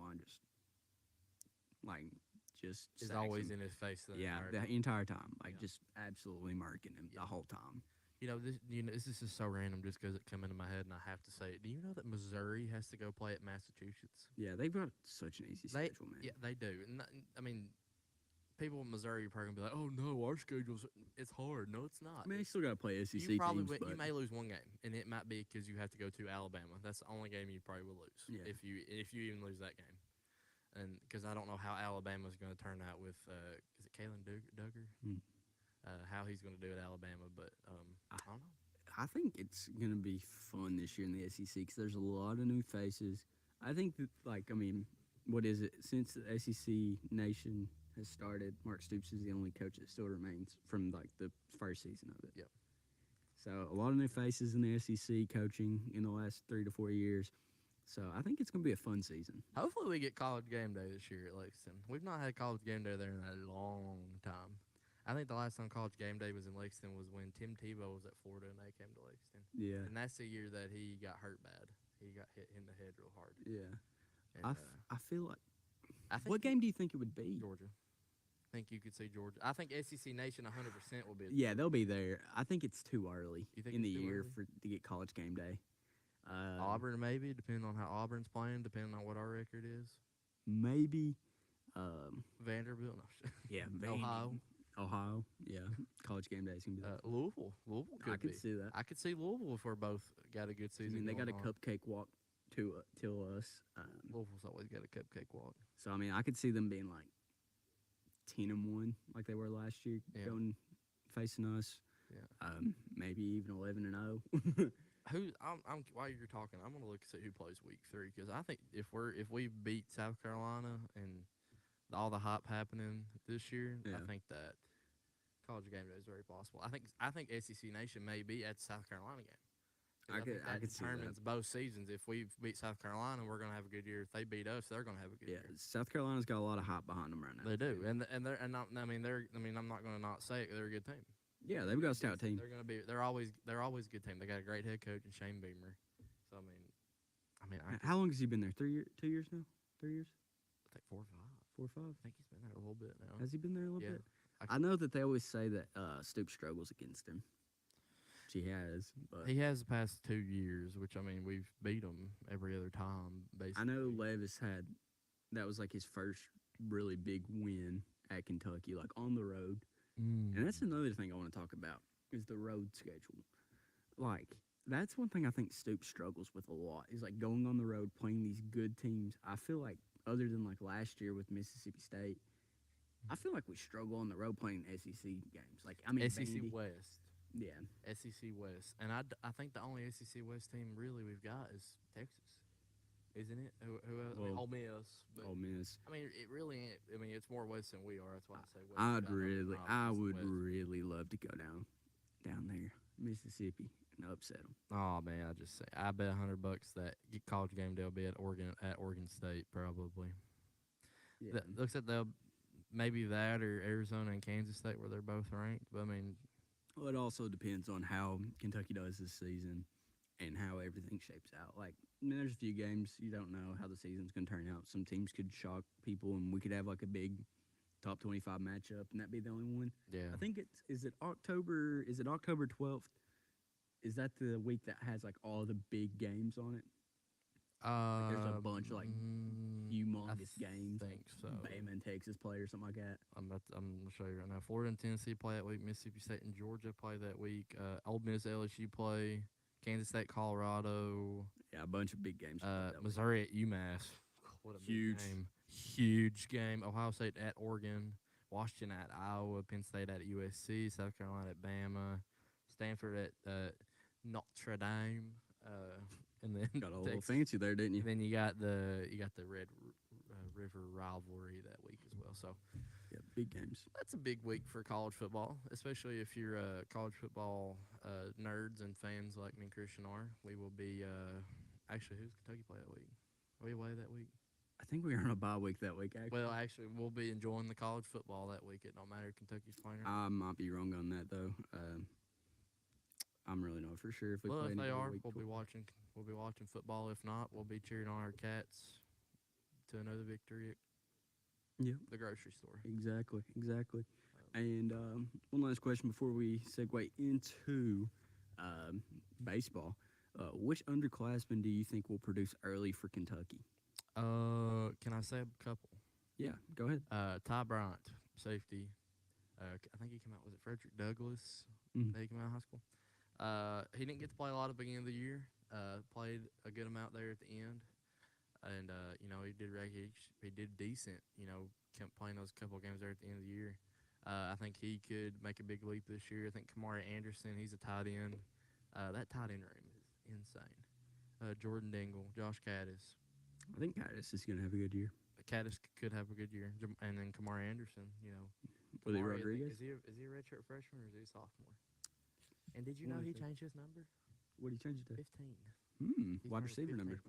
Speaker 1: line just
Speaker 2: is always in his face.
Speaker 1: The entire time, just absolutely marking him the whole time.
Speaker 2: This is so random just because it came into my head and I have to say it. Do you know that Missouri has to go play at Massachusetts?
Speaker 1: Yeah, they've got such an easy schedule, man.
Speaker 2: Yeah, they do. And I mean, people in Missouri are probably going to be like, oh, no, our schedule's it's hard. No, it's not.
Speaker 1: I mean, you still got to play SEC
Speaker 2: you probably
Speaker 1: teams.
Speaker 2: You may lose one game, and it might be because you have to go to Alabama. That's the only game you probably will lose if you even lose that game. And because I don't know how Alabama's going to turn out with is it Kalen Duggar? How he's going to do at Alabama, but I don't know.
Speaker 1: I think it's going to be fun this year in the SEC because there's a lot of new faces. I think that, what is it? Since the SEC Nation has started, Mark Stoops is the only coach that still remains from the first season of it.
Speaker 2: Yep.
Speaker 1: So a lot of new faces in the SEC coaching in the last 3 to 4 years. So I think it's going to be a fun season.
Speaker 2: Hopefully we get College Game Day this year at Lexington. We've not had College Game Day there in a long time. I think the last time College Game Day was in Lexington was when Tim Tebow was at Florida and they came to Lexington.
Speaker 1: Yeah.
Speaker 2: And that's the year that he got hurt bad. He got hit in the head real hard.
Speaker 1: Yeah.
Speaker 2: And,
Speaker 1: I feel like what game do you think it would be?
Speaker 2: Georgia. I think you could see Georgia. I think SEC Nation 100% will be.
Speaker 1: Yeah, they'll be there. I think it's too early in the year
Speaker 2: early?
Speaker 1: to get College Game Day.
Speaker 2: Auburn maybe, depending on how Auburn's playing, depending on what our record is.
Speaker 1: Maybe.
Speaker 2: Vanderbilt. No.
Speaker 1: Yeah, Ohio. Yeah, College Game Day is gonna be there.
Speaker 2: Louisville could
Speaker 1: I could see that.
Speaker 2: I could see Louisville if we're both got a good season.
Speaker 1: I mean, they got a cupcake walk to us.
Speaker 2: Louisville's always got a cupcake walk.
Speaker 1: So I mean, I could see them being 10-1 like they were last year, going facing us.
Speaker 2: Yeah.
Speaker 1: Maybe even 11-0.
Speaker 2: While you're talking, I'm gonna look and see who plays week 3 because I think if we beat South Carolina and all the hype happening this year, I think that College Game Day is very possible. I think SEC Nation may be at the South Carolina game. I could determines both seasons. If we beat South Carolina, we're gonna have a good year. If they beat us, they're gonna have a good year.
Speaker 1: Yeah, South Carolina's got a lot of hype behind them right now.
Speaker 2: They do, I'm not gonna not say it. They're a good team.
Speaker 1: Yeah, they've got a stout team.
Speaker 2: They're always a good team. They got a great head coach in Shane Beamer. So
Speaker 1: how long has he been there? 2 years now? 3 years?
Speaker 2: I think 4 or 5.
Speaker 1: 4 or 5?
Speaker 2: I think he's been there a little bit now.
Speaker 1: Has he been there a little
Speaker 2: Yeah.
Speaker 1: bit? I know that they always say that Stoops struggles against him. He has, but
Speaker 2: he has the past 2 years, which we've beat him every other time. Basically,
Speaker 1: I know Levis that was his first really big win at Kentucky, on the road. And that's another thing I want to talk about is the road schedule. That's one thing I think Stoops struggles with a lot is going on the road playing these good teams. I feel like other than last year with Mississippi State, I feel like we struggle on the road playing SEC games.
Speaker 2: SEC
Speaker 1: Vandy.
Speaker 2: West.
Speaker 1: Yeah.
Speaker 2: SEC West. And I think the only SEC West team really we've got is Texas. Isn't it? Who else?
Speaker 1: Well,
Speaker 2: Ole Miss.
Speaker 1: Ole Miss.
Speaker 2: It really ain't. It's more West than we are. That's why I say West.
Speaker 1: I would really love to go down there, Mississippi, and upset them.
Speaker 2: Oh man, I bet $100 that College Game Day will be at Oregon State probably.
Speaker 1: Yeah.
Speaker 2: Looks like they'll maybe that or Arizona and Kansas State where they're both ranked. But
Speaker 1: well, it also depends on how Kentucky does this season and how everything shapes out. There's a few games you don't know how the season's going to turn out. Some teams could shock people, and we could have a big top 25 matchup, and that'd be the only one.
Speaker 2: Yeah.
Speaker 1: I think is it October 12th Is that the week that has like all the big games on it? Like there's a bunch of like humongous games, like
Speaker 2: think so.
Speaker 1: Bama and Texas play or something like that.
Speaker 2: I'm gonna show you right now. Florida and Tennessee play that week. Mississippi State and Georgia play that week. Ole Miss, LSU play. Kansas State, Colorado.
Speaker 1: Yeah, a bunch of big games.
Speaker 2: Missouri at UMass. What a
Speaker 1: Huge.
Speaker 2: big game. Huge game. Ohio State at Oregon. Washington at Iowa. Penn State at USC. South Carolina at Bama. Stanford at Notre Dame. And then
Speaker 1: Got a little fancy there, didn't you?
Speaker 2: And then you got the Red River rivalry that week as well. So
Speaker 1: yeah, big games.
Speaker 2: That's a big week for college football, especially if you're college football nerds and fans like me and Christian are. We will be actually, who's Kentucky play that week? Are we away that week?
Speaker 1: I think we are on a bye week that week. Actually,
Speaker 2: well, actually, we'll be enjoying the college football that week. It don't matter if Kentucky's playing.
Speaker 1: I might be wrong on that though. I'm really not for sure if we play.
Speaker 2: If they are,
Speaker 1: week
Speaker 2: we'll be watching. We'll be watching football. If not, we'll be cheering on our Cats to another victory at the grocery store.
Speaker 1: Exactly. And one last question before we segue into baseball. Which underclassmen do you think will produce early for Kentucky?
Speaker 2: Can I say a couple?
Speaker 1: Yeah, go ahead.
Speaker 2: Ty Bryant, safety. I think he came out. Was it Frederick Douglass?
Speaker 1: Mm-hmm.
Speaker 2: That he came out of high school. He didn't get to play a lot at the beginning of the year. Played a good amount there at the end, and he did decent. Playing those couple of games there at the end of the year. I think he could make a big leap this year. I think Kamari Anderson, he's a tight end. That tight end room is insane. Jordan Dingle, Josh Caddis.
Speaker 1: I think Caddis is going to have a good year.
Speaker 2: Caddis could have a good year, and then Kamari Anderson.
Speaker 1: Willie Rodriguez.
Speaker 2: Is he a redshirt freshman or is he a sophomore? And did you know he changed his number?
Speaker 1: What did he change it to?
Speaker 2: 15.
Speaker 1: Wide receiver 15. Number.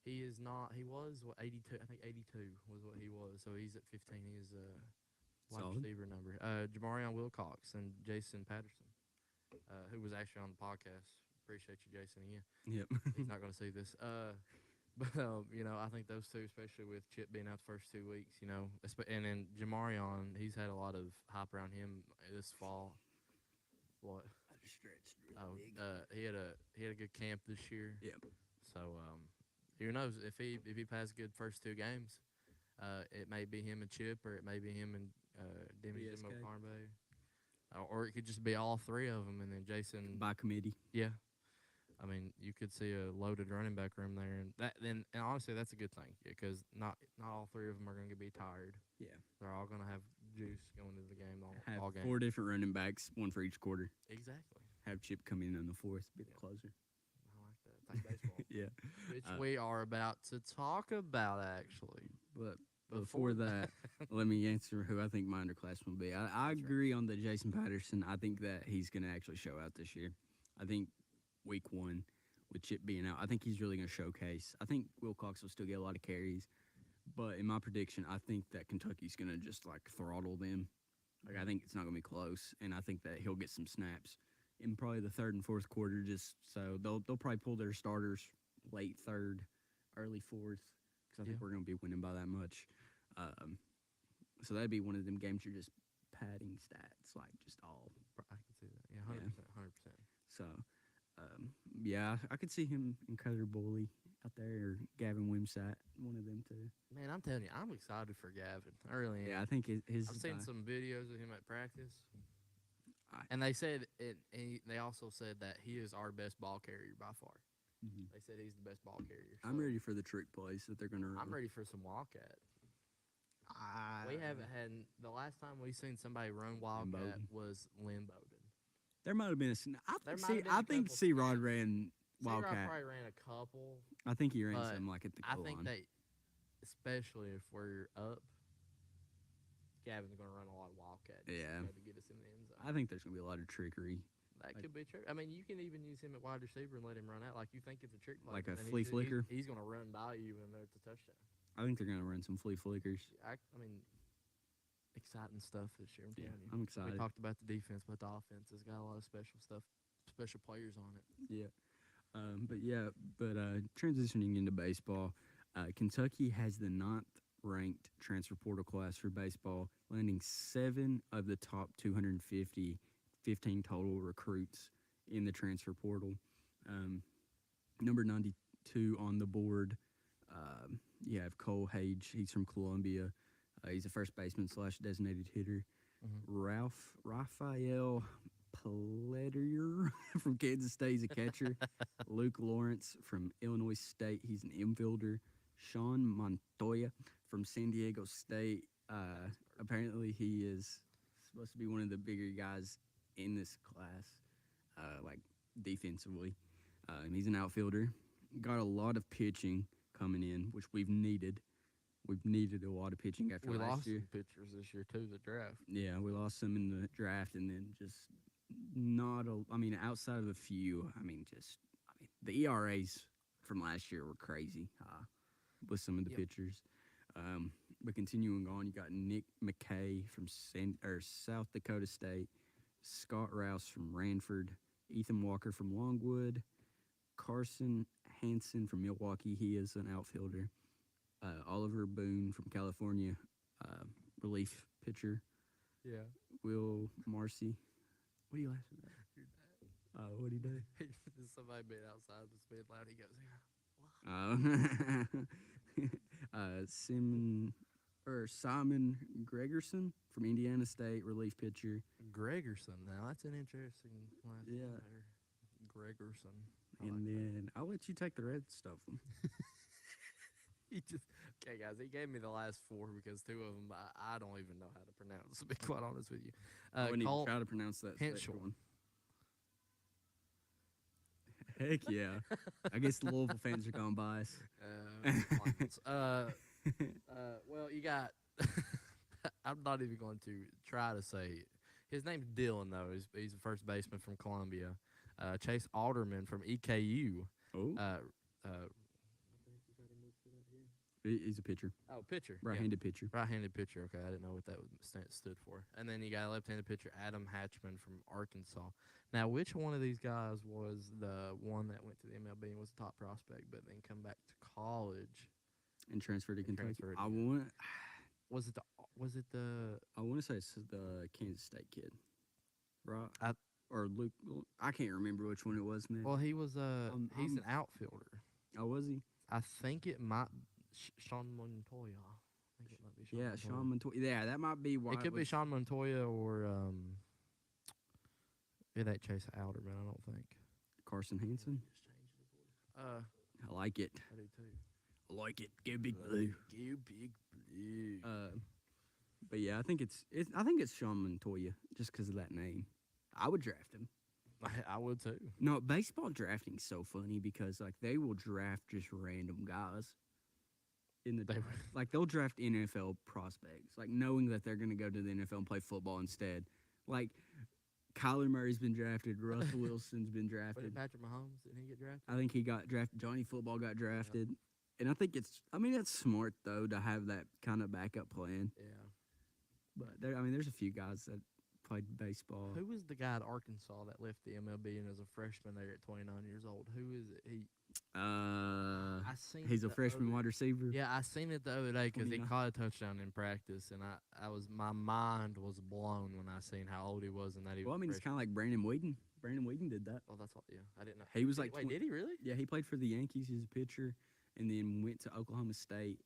Speaker 2: He is not. He was 82. I think 82 was what he was. So he's at 15. He is wide receiver number. Jamarion Wilcox and Jason Patterson, who was actually on the podcast. Appreciate you, Jason.
Speaker 1: Yep.
Speaker 2: He's not going to see this. But I think those two, especially with Chip being out the first 2 weeks, and then Jamarion, he's had a lot of hype around him this fall. What? He had a good camp this year.
Speaker 1: Yep.
Speaker 2: So who knows if he passes good first 2 games, it may be him and Chip, or it may be him and Demi Carnby, or it could just be all 3 of them, and then Jason
Speaker 1: by committee.
Speaker 2: Yeah. I mean, you could see a loaded running back room there, and honestly, that's a good thing because not all 3 of them are going to be tired.
Speaker 1: Yeah,
Speaker 2: they're all going to have juice going into the game
Speaker 1: all
Speaker 2: game.
Speaker 1: 4 different running backs, 1 for each quarter.
Speaker 2: Exactly.
Speaker 1: Have Chip come in the 4th, be the closer.
Speaker 2: I like that. Like baseball.
Speaker 1: Yeah.
Speaker 2: Which we are about to talk about, actually.
Speaker 1: But before that, let me answer who I think my underclassman will be. I agree on the Jason Patterson. I think that he's going to actually show out this year. I think week 1 with Chip being out, I think he's really going to showcase. I think Wilcox will still get a lot of carries. But in my prediction, I think that Kentucky's going to just, throttle them. I think it's not going to be close, and I think that he'll get some snaps in probably the 3rd and 4th quarter, just so they'll probably pull their starters late 3rd, early 4th, because I think we're going to be winning by that much. So that'd be one of them games you're just padding stats, just all.
Speaker 2: I can see that. Yeah, 100%.
Speaker 1: So, I could see him and Cutter Bully out there, or Gavin Wimsatt, one of them two.
Speaker 2: Man, I'm telling you, I'm excited for Gavin. I really am.
Speaker 1: Yeah, I think his.
Speaker 2: I've seen some videos of him at practice, and they said they also said that he is our best ball carrier by far. Mm-hmm. They said he's the best ball carrier. So
Speaker 1: I'm ready for the trick plays that they're gonna run.
Speaker 2: I'm ready for some Wildcat. We haven't had the last time we seen somebody run Wildcat was Lynn Bowden.
Speaker 1: There might have been I think C-Rod ran Wildcat.
Speaker 2: C-Rod probably ran a couple.
Speaker 1: I think he ran some at the goal
Speaker 2: I think
Speaker 1: line.
Speaker 2: Especially if we're up, Gavin's going to run a lot of Wildcat. To get us in the end zone.
Speaker 1: I think there's going to be a lot of trickery.
Speaker 2: That could be true. I mean, you can even use him at wide receiver and let him run out. You think it's a trick play.
Speaker 1: Like a flea flicker?
Speaker 2: He's going to run by you and it's a touchdown.
Speaker 1: I think they're going to run some flea flickers.
Speaker 2: I mean, exciting stuff this year.
Speaker 1: I'm excited.
Speaker 2: We talked about the defense, but the offense has got a lot of special stuff, special players on it.
Speaker 1: Yeah. Transitioning into baseball, Kentucky has the 9th ranked transfer portal class for baseball, landing 7 of the top 250, 15 total recruits in the transfer portal. Number 92 on the board, you have Cole Hage. He's from Columbia. He's a first baseman slash designated hitter. Raphael Pelletier from Kansas State. He's a catcher. Luke Lawrence from Illinois State. He's an infielder. Sean Montoya from San Diego State. Apparently, he is supposed to be one of the bigger guys in this class, like defensively. He's an outfielder. Got a lot of pitching coming in, which we've needed. We've needed a lot of pitching after
Speaker 2: We
Speaker 1: last
Speaker 2: lost
Speaker 1: year.
Speaker 2: some pitchers this year too. The draft.
Speaker 1: Yeah, we lost some in the draft, and then just not a. I mean, outside of a few, the ERAs from last year were crazy with some of the pitchers. But continuing on, you got Nick McKay from South Dakota State, Scott Rouse from Ranford, Ethan Walker from Longwood, Carson Hansen from Milwaukee. He is an outfielder. Oliver Boone from California, relief pitcher.
Speaker 2: Yeah.
Speaker 1: Will Marcy. What are you laughing at? What'd he do?
Speaker 2: Somebody been outside was being loud. He goes,
Speaker 1: Simon Gregerson from Indiana State, relief pitcher.
Speaker 2: Gregerson. Now that's an interesting last name
Speaker 1: Yeah.
Speaker 2: there. Gregerson.
Speaker 1: And then I'll let you take the red stuff.
Speaker 2: Okay, guys. He gave me the last four because two of them I don't even know how to pronounce. To be quite honest with you,
Speaker 1: I wouldn't even
Speaker 2: Colt
Speaker 1: try to pronounce that second
Speaker 2: Henschel.
Speaker 1: one. Heck yeah! I guess the Louisville fans are going biased.
Speaker 2: Well, you got. I'm not even going to try to say it. His name's Dylan, though. He's a first baseman from Columbia. Chase Alderman from EKU.
Speaker 1: Oh, he's a pitcher,
Speaker 2: Pitcher.
Speaker 1: right-handed pitcher.
Speaker 2: Right-handed pitcher. Okay, I didn't know what that stood for. And then you got a left-handed pitcher, Adam Hatchman from Arkansas. Now, which one of these guys was the one that went to the MLB and was the top prospect, but then come back to college
Speaker 1: And transferred to Kentucky.
Speaker 2: transferred.
Speaker 1: I want
Speaker 2: Was it the?
Speaker 1: to say it's the Kansas State kid, right?
Speaker 2: I-
Speaker 1: or Luke. I can't remember which one it was, man.
Speaker 2: Well, he was he's an outfielder.
Speaker 1: Oh, was he?
Speaker 2: I think it might Sean Montoya. I think it might be Sean.
Speaker 1: Yeah,
Speaker 2: Montoya.
Speaker 1: Sean Montoya. Yeah, that might be why.
Speaker 2: It could be
Speaker 1: was-
Speaker 2: Sean Montoya or it ain't Chase Alderman. I don't think.
Speaker 1: Carson Hansen.
Speaker 2: I
Speaker 1: I like it.
Speaker 2: do too.
Speaker 1: I like it. Go big blue.
Speaker 2: Go big blue.
Speaker 1: But yeah, I think it's Sean Montoya just because of that name. I would draft him.
Speaker 2: I would too.
Speaker 1: No, baseball drafting's so funny because like they will draft just random guys in the draft. Like they'll draft NFL prospects, like knowing that they're gonna go to the NFL and play football instead. Like Kyler Murray's been drafted, Russell Wilson's been
Speaker 2: What did
Speaker 1: drafted.
Speaker 2: Patrick Mahomes? Did he get drafted?
Speaker 1: I think he got drafted. Johnny Football got drafted. And I think it's smart though to have that kind of backup plan.
Speaker 2: Yeah.
Speaker 1: But there's a few guys that played baseball.
Speaker 2: Who was the guy at Arkansas that left the MLB and is a freshman there at 29 years old? Who is it? I seen
Speaker 1: He's
Speaker 2: it
Speaker 1: a
Speaker 2: the
Speaker 1: freshman
Speaker 2: other-
Speaker 1: wide receiver.
Speaker 2: Yeah, I seen it the other day because he
Speaker 1: 29.
Speaker 2: caught a touchdown in practice, and my mind was blown when I seen how old he was and that he
Speaker 1: Well, I
Speaker 2: was.
Speaker 1: mean, it's kind of like Brandon Whedon. Brandon Whedon did that.
Speaker 2: Oh, that's all. Yeah, I didn't know.
Speaker 1: He was like
Speaker 2: wait, did he really?
Speaker 1: Yeah, he played for the Yankees as a pitcher, and then went to Oklahoma State,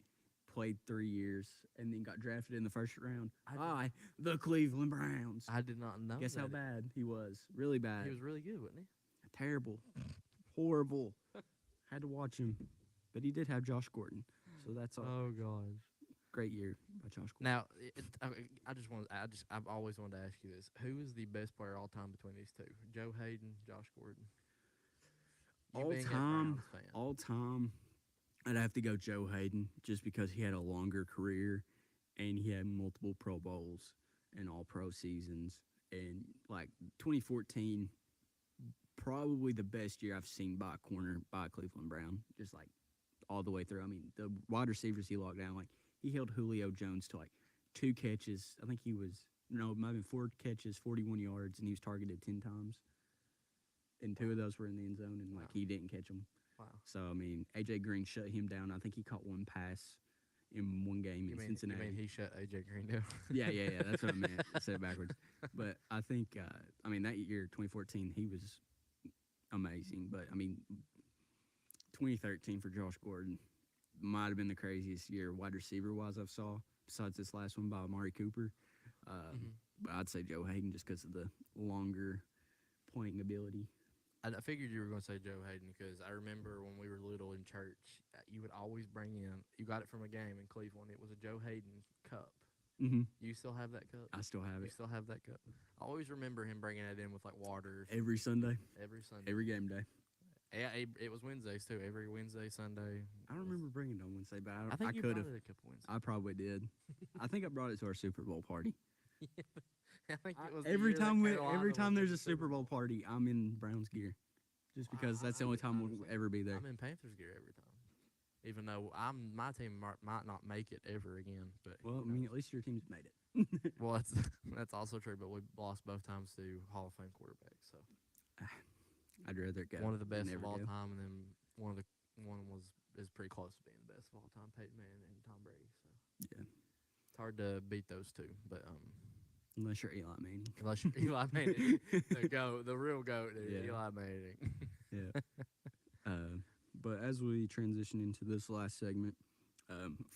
Speaker 1: played 3 years, and then got drafted in the first round by the Cleveland Browns.
Speaker 2: I did not know.
Speaker 1: Guess how
Speaker 2: that.
Speaker 1: bad he was? Really bad.
Speaker 2: He was really good, wasn't he?
Speaker 1: Terrible, horrible. Had to watch him, but he did have Josh Gordon, so that's a
Speaker 2: Oh gosh.
Speaker 1: great year by Josh Gordon.
Speaker 2: Now, I've always wanted to ask you this: who is the best player all time between these two? Joe Hayden, Josh Gordon. You
Speaker 1: All
Speaker 2: being a
Speaker 1: time,
Speaker 2: Browns fan.
Speaker 1: all time, I'd have to go Joe Hayden just because he had a longer career and he had multiple Pro Bowls and all pro seasons. And like 2014, probably the best year I've seen by a corner by a Cleveland Brown, just like all the way through. I mean, the wide receivers he locked down, like he held Julio Jones to like 2 catches. I think maybe 4 catches, 41 yards, and he was targeted 10 times. And 2 of those were in the end zone, and like he didn't catch them.
Speaker 2: Wow.
Speaker 1: So I mean, AJ Green shut him down. I think he caught 1 pass in 1 game in Cincinnati.
Speaker 2: You mean he shut AJ Green down?
Speaker 1: Yeah, that's what I meant. I said it backwards. But I think, that year, 2014, he was amazing. But I mean, 2013 for Josh Gordon might have been the craziest year wide receiver wise I've saw. Besides this last one by Amari Cooper,
Speaker 2: Mm-hmm.
Speaker 1: but I'd say Joe Hayden just because of the longer playing ability.
Speaker 2: I figured you were going to say Joe Hayden because I remember when we were little in church, you would always bring in. You got it from a game in Cleveland. It was a Joe Hayden cup.
Speaker 1: Mm-hmm.
Speaker 2: You still have that cup?
Speaker 1: I still have
Speaker 2: You
Speaker 1: it
Speaker 2: still have that cup? I always remember him bringing it in with like water
Speaker 1: every Sunday,
Speaker 2: every Sunday.
Speaker 1: every game day.
Speaker 2: Yeah, it was Wednesdays too. Every Wednesday, Sunday.
Speaker 1: I don't remember bringing it on Wednesday, but
Speaker 2: I think
Speaker 1: I
Speaker 2: you
Speaker 1: could
Speaker 2: brought
Speaker 1: have.
Speaker 2: it a couple Wednesdays.
Speaker 1: I probably did. I think I brought it to our Super Bowl party.
Speaker 2: I think it was the
Speaker 1: Every
Speaker 2: year that
Speaker 1: time
Speaker 2: Carolina
Speaker 1: every time
Speaker 2: was in
Speaker 1: there's
Speaker 2: the
Speaker 1: a Super Bowl party, I'm in Browns gear, just because that's the only time we'll ever be there.
Speaker 2: I'm in Panthers gear every time, even though my team might not make it ever again. But
Speaker 1: Well, I mean, at least your team's made it.
Speaker 2: well, that's also true. But we lost both times to Hall of Fame quarterbacks. So
Speaker 1: I'd rather go.
Speaker 2: one of the
Speaker 1: than
Speaker 2: best of
Speaker 1: never
Speaker 2: all
Speaker 1: go.
Speaker 2: time, and then one is pretty close to being the best of all time, Peyton Manning and Tom Brady. So
Speaker 1: Yeah,
Speaker 2: it's hard to beat those two. But
Speaker 1: unless you're Eli Manning.
Speaker 2: unless you're Eli Manning, the real goat, dude,
Speaker 1: Yeah.
Speaker 2: Eli Manning.
Speaker 1: Yeah. But as we transition into this last segment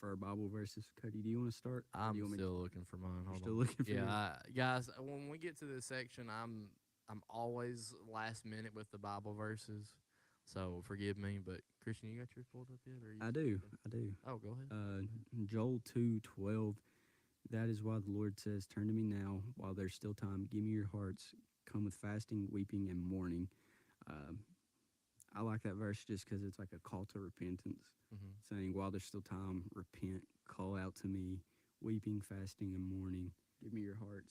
Speaker 1: for our Bible verses, Cody, do you want to start? Or
Speaker 2: I'm
Speaker 1: do you want me
Speaker 2: still looking for mine.
Speaker 1: You're
Speaker 2: Hold
Speaker 1: still
Speaker 2: on.
Speaker 1: looking for
Speaker 2: Yeah,
Speaker 1: yours?
Speaker 2: guys. When we get to this section, I'm always last minute with the Bible verses, so forgive me. But Christian, you got yours pulled up yet? Or you
Speaker 1: I do. I do.
Speaker 2: Oh, go ahead.
Speaker 1: Joel 2:12. That is why the Lord says, "Turn to me now, while there's still time. Give me your hearts. Come with fasting, weeping, and mourning." Um, I like that verse just because it's like a call to repentance,
Speaker 2: Mm-hmm.
Speaker 1: saying, "While there's still time, repent. Call out to me, weeping, fasting, and mourning. Give me your hearts."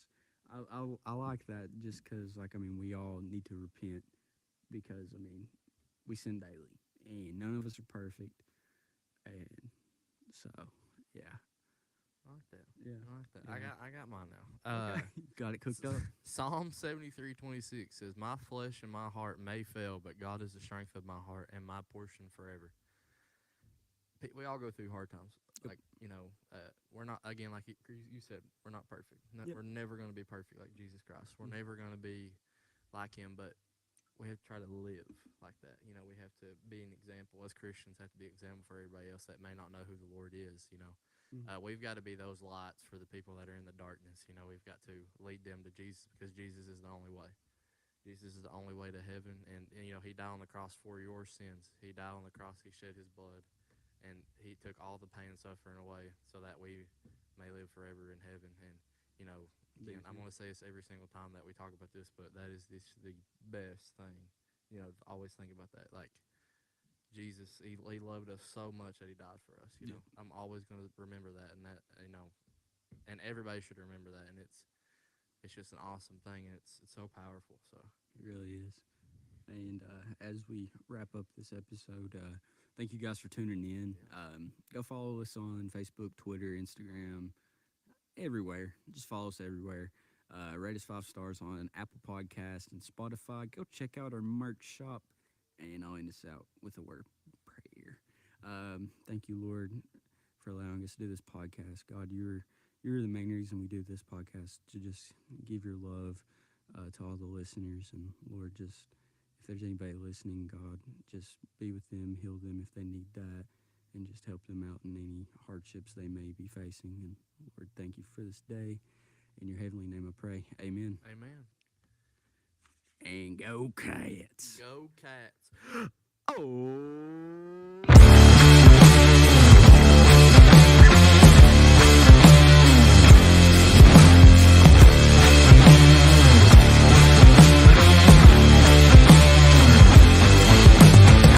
Speaker 1: I like that just because, like, I mean, we all need to repent because, I mean, we sin daily, and none of us are perfect, and so yeah.
Speaker 2: I like that.
Speaker 1: Yeah.
Speaker 2: I like that.
Speaker 1: Yeah.
Speaker 2: I got mine now.
Speaker 1: Okay. Got it cooked up.
Speaker 2: Psalm 73:26 says, "My flesh and my heart may fail, but God is the strength of my heart and my portion forever." We all go through hard times. Like, we're not, again, like you said, we're not perfect.
Speaker 1: Yep.
Speaker 2: We're never going to be perfect like Jesus Christ. We're never going to be like him, but we have to try to live like that. We have to be an example. As Christians, have to be an example for everybody else that may not know who the Lord is, We've got to be those lights for the people that are in the darkness. We've got to lead them to Jesus because Jesus is the only way. Jesus is the only way to heaven. And he died on the cross for your sins. He died on the cross. He shed his blood. And he took all the pain and suffering away so that we may live forever in heaven. And, again, I'm going to say this every single time that we talk about this, but that is the best thing. Always think about that. Like, Jesus, he loved us so much that he died for us.
Speaker 1: Yeah.
Speaker 2: I'm always going to remember that, and and everybody should remember that. And it's just an awesome thing, and it's so powerful. So
Speaker 1: It really is. And as we wrap up this episode, thank you guys for tuning in. Go follow us on Facebook, Twitter, Instagram, everywhere. Just follow us everywhere. Rate us 5 stars on Apple Podcast and Spotify. Go check out our merch shop. And I'll end us out with a word of prayer. Thank you, Lord, for allowing us to do this podcast. God, you're the main reason we do this podcast, to just give your love to all the listeners. And Lord, just if there's anybody listening, God, just be with them, heal them if they need that, and just help them out in any hardships they may be facing. And Lord, thank you for this day. In your heavenly name I pray. Amen.
Speaker 2: amen.
Speaker 1: And go Cats.
Speaker 2: Go Cats.
Speaker 1: Oh.